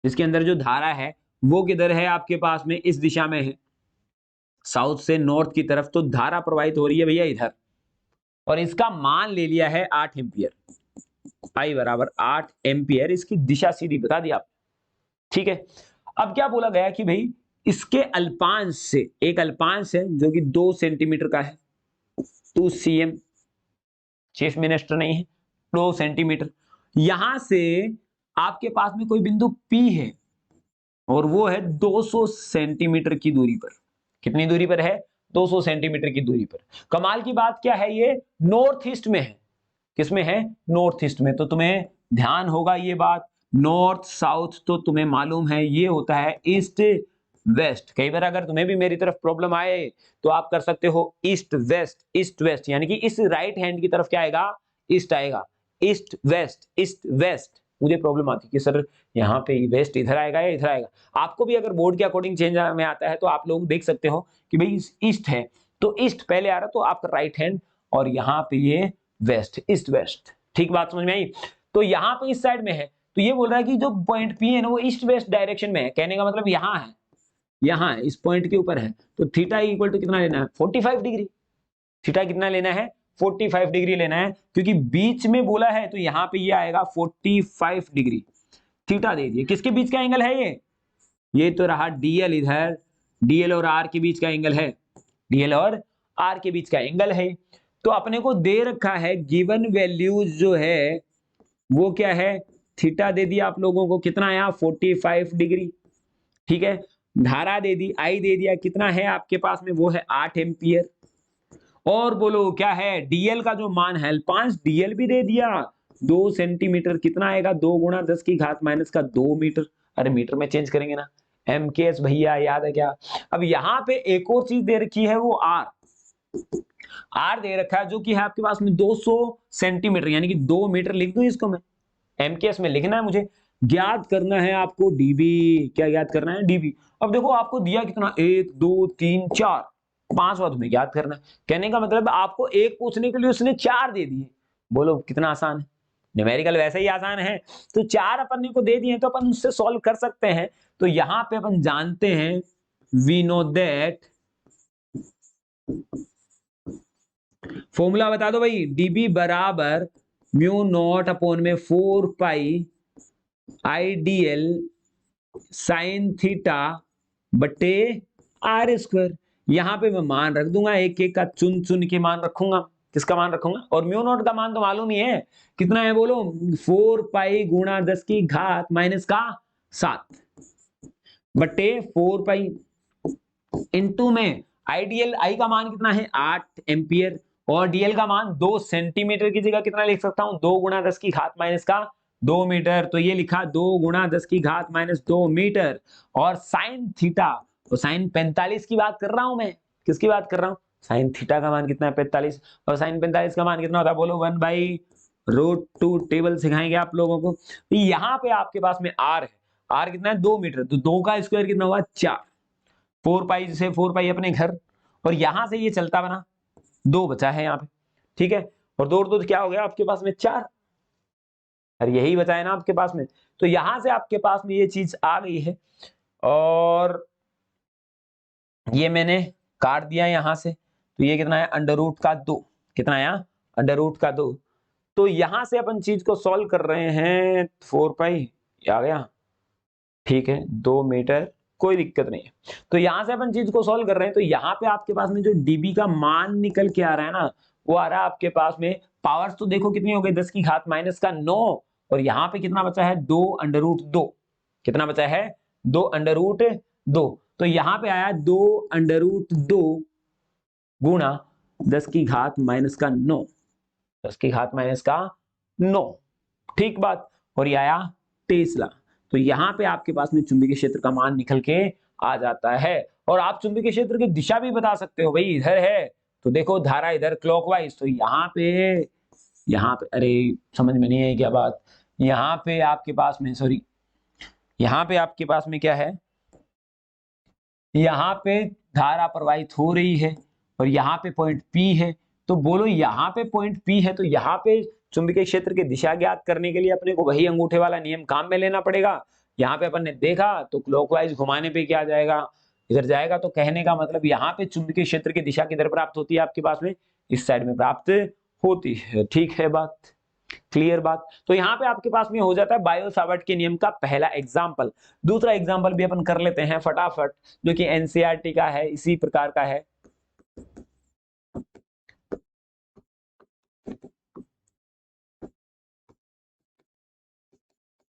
जिसके अंदर जो धारा है वो किधर है आपके पास में, इस दिशा में है, साउथ से नॉर्थ की तरफ। तो धारा प्रवाहित हो रही है भैया इधर, और इसका मान ले लिया है 8 एम्पियर। आई बराबर 8 एम्पियर, इसकी दिशा सीधी बता दी आप। ठीक है, अब क्या बोला गया कि भाई इसके अल्पांश से, एक अल्पांश है जो कि 2 सेंटीमीटर का है, 2 cm, चीफ मिनिस्टर नहीं है, 2 सेंटीमीटर। यहां से आपके पास में कोई बिंदु P है और वो है 200 सेंटीमीटर की दूरी पर। कितनी दूरी पर है? 200 सेंटीमीटर की दूरी पर। कमाल की बात क्या है, ये नॉर्थ ईस्ट में है। किसमें है? नॉर्थ ईस्ट में। तो तुम्हें ध्यान होगा ये बात, नॉर्थ साउथ तो तुम्हें मालूम है, ये होता है ईस्ट वेस्ट। कई बार अगर तुम्हें भी मेरी तरफ प्रॉब्लम आए तो आप कर सकते हो ईस्ट वेस्ट, ईस्ट वेस्ट, यानी कि इस राइट हैंड की तरफ क्या आएगा? ईस्ट आएगा, ईस्ट वेस्ट, ईस्ट वेस्ट। मुझे प्रॉब्लम आती है कि सर यहाँ पे वेस्ट इधर आएगा या इधर आएगा। आपको भी अगर बोर्ड के अकॉर्डिंग चेंज में आता है तो आप लोग देख सकते हो कि भाई ईस्ट है तो ईस्ट पहले आ रहा, तो आपका राइट हैंड, और यहाँ पे ये वेस्ट, ईस्ट वेस्ट। ठीक बात समझ में आई? तो यहाँ पे इस साइड में है, तो ये बोल रहा है कि जो पॉइंट पी है ना वो ईस्ट वेस्ट डायरेक्शन में है। कहने का मतलब यहाँ है, यहाँ है, इस पॉइंट के ऊपर है। तो थीटा इक्वल टू कितना लेना है? 45 डिग्री। थीटा कितना लेना है? 45 डिग्री लेना है, क्योंकि बीच में बोला है तो यहाँ पे ये आएगा 45 डिग्री। थीटा दे दिए, किसके बीच का एंगल है ये तो रहा डीएल, इधर डीएल और आर के बीच का एंगल है, डीएल और आर के बीच का एंगल है। तो अपने को दे रखा है गिवन वैल्यूज जो है वो क्या है? थीटा दे दिया आप लोगों को, कितना आया? 45 डिग्री। ठीक है, धारा दे दी, आई दे दिया, कितना है आपके पास में? वो है 8 एम्पियर। और बोलो क्या है? डीएल का जो मान है, 5 डीएल भी दे दिया, 2 सेंटीमीटर। कितना आएगा? 2 गुणा 10 की घात माइनस का 2 मीटर। अरे मीटर में चेंज करेंगे ना, एमकेएस भैया याद है क्या? अब यहाँ पे एक और चीज दे रखी है, वो आर। आर दे रखा है जो कि है आपके पास में 200 सेंटीमीटर, यानी कि 2 मीटर। लिख दूं इसको मैं? एमकेएस में लिखना है मुझे, ज्ञात करना है आपको डीबी। क्या ज्ञात करना है? डीबी। अब देखो आपको दिया कितना, 1 2 3 4, 5 बार तुम्हें ज्ञात करना है। कहने का मतलब आपको एक पूछने के लिए उसने 4 दे दिए। बोलो कितना आसान है? न्यूमेरिकल वैसे ही आसान है। तो 4 अपन को दे दिए तो अपन उससे सॉल्व कर सकते हैं। तो यहां पे अपन जानते हैं, वी नो दैट, फॉर्मूला बता दो भाई, डीबी बराबर म्यू नॉट अपॉन में 4 पाई आईडीएल साइन थीटा बटे आर स्क्वायर। यहां पे मैं मान रख दूंगा, एक एक का चुन चुन के मान रखूंगा। किसका मान रखूंगा? और म्यू नॉट का मान तो मालूम ही है, कितना है बोलो? 4 पाई गुणा 10 की घात माइनस का 7 बटे 4 पाई इंटू में आईडीएल, आई का मान कितना है? 8 एम्पियर, और डीएल का मान 2 सेंटीमीटर की जगह कितना लिख सकता हूं? 2 गुणा 10 की घात माइनस का 2 मीटर। तो ये लिखा 2 गुणा 10 की घात माइनस 2 मीटर। और साइन थीटा, तो साइन 45 की बात कर रहा हूं मैं। किसकी बात कर रहा हूं? साइन थीटा का मान कितना है? 45। और साइन 45 का मान कितना होता है बोलो? 1/√2। टेबल सिखाएंगे आप लोगों को। तो यहाँ पे आपके पास में आर है, आर कितना है? 2 मीटर। तो 2 का स्क्वायर कितना हुआ? 4। 4 पाई से 4 पाई अपने घर, और यहां से ये चलता बना 2 बचा है यहाँ पे। ठीक है, और 2 2 क्या हो गया आपके पास में? 4। और यही बचा है ना आपके पास में। तो यहां से आपके पास में ये चीज आ गई है, और ये मैंने काट दिया यहां से। तो ये कितना है? √2। कितना आया? √2। तो यहां से अपन चीज को सॉल्व कर रहे हैं, 4 पाई आ गया, ठीक है, 2 मीटर, कोई दिक्कत नहीं है। तो यहां से अपन चीज को सॉल्व कर रहे हैं, तो यहाँ पे आपके पास में जो डीबी का मान निकल के आ रहा है ना, वो आ रहा है आपके पास में, पावर्स तो देखो कितनी हो गई, 10 की घात माइनस का 9, और यहाँ पे कितना बचा है? 2√2। कितना बचा है? 2√2। तो यहाँ पे आया 2√2 गुणा 10 की घात माइनस का 9, 10 की घात माइनस का 9। ठीक बात। और ये आया टेस्ला। तो यहाँ पे आपके पास में चुंबकीय क्षेत्र का मान निकल के आ जाता है। और आप चुंबकीय क्षेत्र की दिशा भी बता सकते हो, भाई इधर है तो देखो धारा इधर क्लॉकवाइज, तो यहाँ पे अरे समझ में नहीं आई क्या बात, यहाँ पे आपके पास में सॉरी, यहाँ पे आपके पास में क्या है, यहाँ पे धारा प्रवाहित हो रही है और यहाँ पे पॉइंट P है। तो बोलो यहाँ पे पॉइंट P है तो यहाँ पे चुंबकीय क्षेत्र की दिशा ज्ञात करने के लिए अपने को वही अंगूठे वाला नियम काम में लेना पड़ेगा। यहाँ पे अपन ने देखा तो क्लॉकवाइज घुमाने पे क्या जाएगा, इधर जाएगा। तो कहने का मतलब यहाँ पे चुंबकीय क्षेत्र की दिशा किधर प्राप्त होती है आपके पास में, इस साइड में प्राप्त होती है। ठीक है बात, क्लियर बात। तो यहाँ पे आपके पास में हो जाता है बायो सावर्ट के नियम का पहला एग्जाम्पल। दूसरा एग्जाम्पल भी अपन कर लेते हैं फटाफट, जो कि एनसीईआरटी का है, इसी प्रकार का है।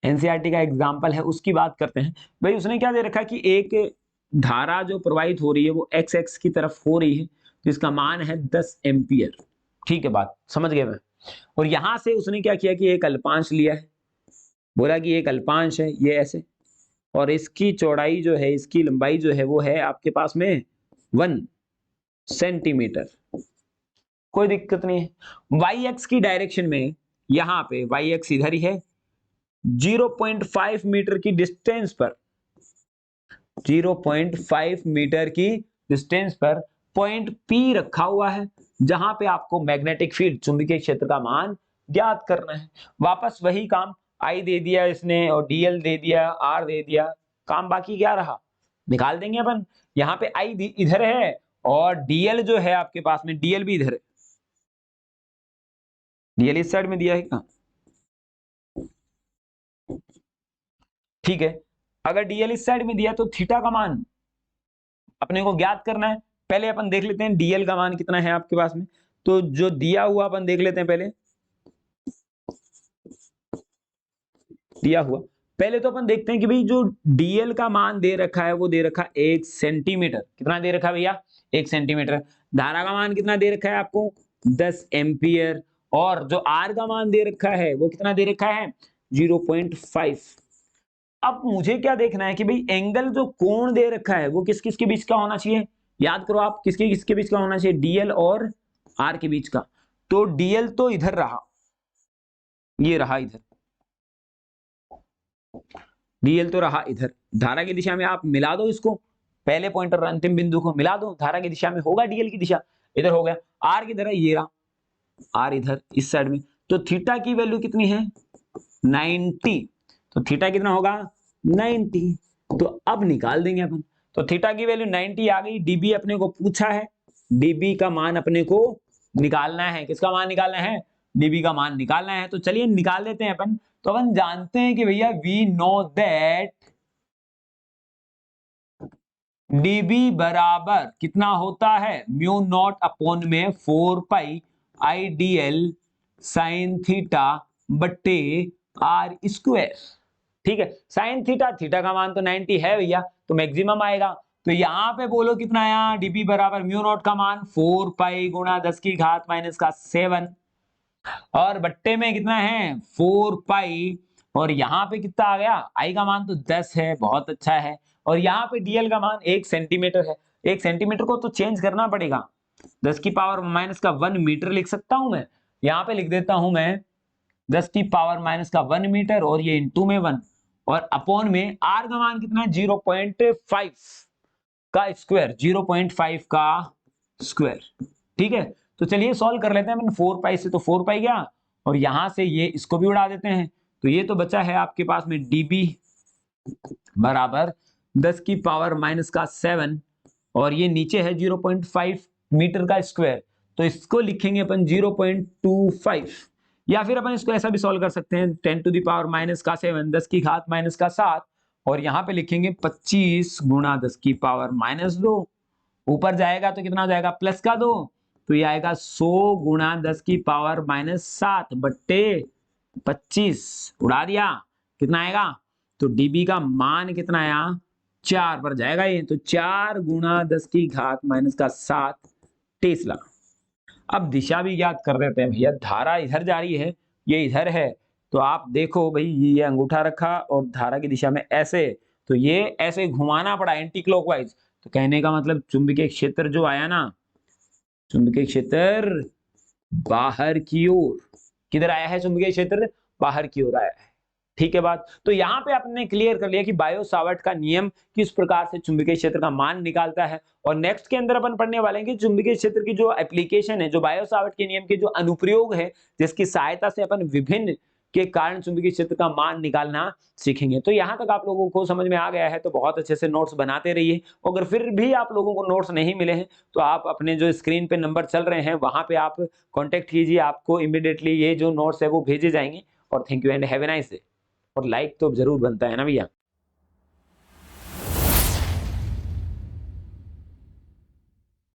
एनसीईआरटी का एग्जाम्पल है, उसकी बात करते हैं। भाई उसने क्या दे रखा है कि एक धारा जो प्रवाहित हो रही है वो एक्स एक्स की तरफ हो रही है, जिसका मान है 10 एम्पियर। ठीक है, बात समझ गए मैं। और यहां से उसने क्या किया कि एक अल्पांश लिया है, बोला कि एक अल्पांश है ये ऐसे, और इसकी चौड़ाई जो है, इसकी लंबाई जो है वो है आपके पास में 1 सेंटीमीटर। कोई दिक्कत नहीं है। वाई एक्स की डायरेक्शन में, यहां पे वाई एक्स इधर ही है, 0.5 मीटर की डिस्टेंस पर, 0.5 मीटर की डिस्टेंस पर पॉइंट P रखा हुआ है, जहां पे आपको मैग्नेटिक फील्ड चुंबकीय क्षेत्र का मान ज्ञात करना है। वापस वही काम, I दे दिया इसने और DL दे दिया, R दे दिया, काम बाकी क्या रहा, निकाल देंगे अपन। यहाँ पे I इधर है और DL जो है आपके पास में, DL भी इधर है, DL इस साइड में दिया है क्या, ठीक है। अगर DL इस साइड में दिया तो थीटा का मान अपने को ज्ञात करना है। पहले अपन देख लेते हैं DL का मान कितना है आपके पास में, तो जो दिया हुआ अपन देख लेते हैं पहले, दिया हुआ पहले तो अपन देखते हैं कि भाई जो DL का मान दे रखा है वो दे रखा है 1 सेंटीमीटर। कितना दे रखा है भैया, 1 सेंटीमीटर। धारा का मान कितना दे रखा है आपको, 10 एम्पियर। और जो R का मान दे रखा है वो कितना दे रखा है, 0.5। अब मुझे क्या देखना है कि भाई एंगल जो कोण दे रखा है वो किस किस के बीच का होना चाहिए, याद करो आप, किसके किसके बीच का होना चाहिए, DL और R के बीच का। तो DL तो इधर रहा, ये रहा इधर, DL तो रहा इधर। धारा की दिशा में आप मिला दो इसको, पहले पॉइंट और अंतिम बिंदु को मिला दो, धारा की दिशा में होगा DL की दिशा, इधर हो गया। R किधर है, ये रहा, R इधर इस साइड में। तो थीटा की वैल्यू कितनी है, 90। तो थीटा कितना होगा, 90। तो अब निकाल देंगे अपन। तो थीटा की वैल्यू 90 आ गई। डीबी अपने को पूछा है, डीबी का मान अपने को निकालना है। किसका मान निकालना है, डीबी का मान निकालना है। तो चलिए निकाल देते हैं अपन। तो अपन जानते हैं कि भैया वी नो दैट डीबी बराबर कितना होता है, म्यू नॉट अपॉन में 4 पाई IDL साइन थीटा बट्टे R स्क्वायर। ठीक है, साइन थीटा, थीटा का मान तो 90 है भैया, तो मैक्सिमम आएगा। तो यहाँ पे बोलो कितना आया, डीबी बराबर म्यू नॉट का मान 4 पाई गुणा 10 की घात माइनस का 7, और बट्टे में कितना है 4 पाई, और यहाँ पे कितना आ गया, आई का मान तो 10 है, बहुत अच्छा है। और यहाँ पे DL का मान 1 सेंटीमीटर है। 1 सेंटीमीटर को तो चेंज करना पड़ेगा, 10 की पावर माइनस का 1 मीटर लिख सकता हूं मैं। यहाँ पे लिख देता हूं मैं 10 की पावर माइनस का 1 मीटर, और ये इंटू में 1, और अपॉन में R का मान कितना है, 0.5 का स्क्वायर, 0.5 का स्क्वायर। ठीक है, तो चलिए सॉल्व कर लेते हैं। मैंने 4 पाई से तो 4 पाई गया, और यहां से ये इसको भी उड़ा देते हैं। तो ये तो बचा है आपके पास में डीबी बराबर 10 की पावर माइनस का 7, और ये नीचे है 0.5 मीटर का स्क्वायर। तो इसको लिखेंगे अपन 0.25, या फिर अपन इसको ऐसा भी सॉल्व कर सकते हैं 10 टू द पावर माइनस का 7, 10 की घात माइनस का 7, और यहाँ पे लिखेंगे 25 गुणा 10 की पावर माइनस 2। ऊपर जाएगा तो कितना हो जाएगा, प्लस का 2, तो ये आएगा 100 गुणा 10 की पावर माइनस 7 बट्टे 25, उड़ा दिया, कितना आएगा। तो डीबी का मान कितना आया, 4 पर जाएगा ये, तो 4 गुणा 10 की घात माइनस का 7 टेस्ला। अब दिशा भी ज्ञात कर देते हैं भैया। धारा इधर जा रही है, ये इधर है, तो आप देखो भाई, ये अंगूठा रखा और धारा की दिशा में ऐसे, तो ये ऐसे घुमाना पड़ा एंटी क्लॉकवाइज। तो कहने का मतलब चुंबकीय क्षेत्र जो आया ना, चुंबकीय क्षेत्र बाहर की ओर, किधर आया है चुंबकीय क्षेत्र? बाहर की ओर आया है। ठीक है बात। तो यहां पे आपने क्लियर कर लिया कि बायो सावर्ट का नियम किस प्रकार से चुंबकीय क्षेत्र का मान निकालता है। और नेक्स्ट के अंदर अपन पढ़ने वाले हैं कि चुंबकीय क्षेत्र की जो एप्लीकेशन है, जो बायो सावर्ट के नियम के जो अनुप्रयोग है, जिसकी सहायता से अपन विभिन्न के कारण चुंबकीय क्षेत्र का मान निकालना सीखेंगे। तो यहां तक आप लोगों को समझ में आ गया है तो बहुत अच्छे से नोट्स बनाते रहिए। अगर फिर भी आप लोगों को नोट्स नहीं मिले हैं तो आप अपने जो स्क्रीन पे नंबर चल रहे हैं वहां पे आप कांटेक्ट कीजिए, आपको इमीडिएटली ये जो नोट्स है वो भेजे जाएंगे। और thank you and have a nice day. और लाइक तो जरूर बनता है ना भैया।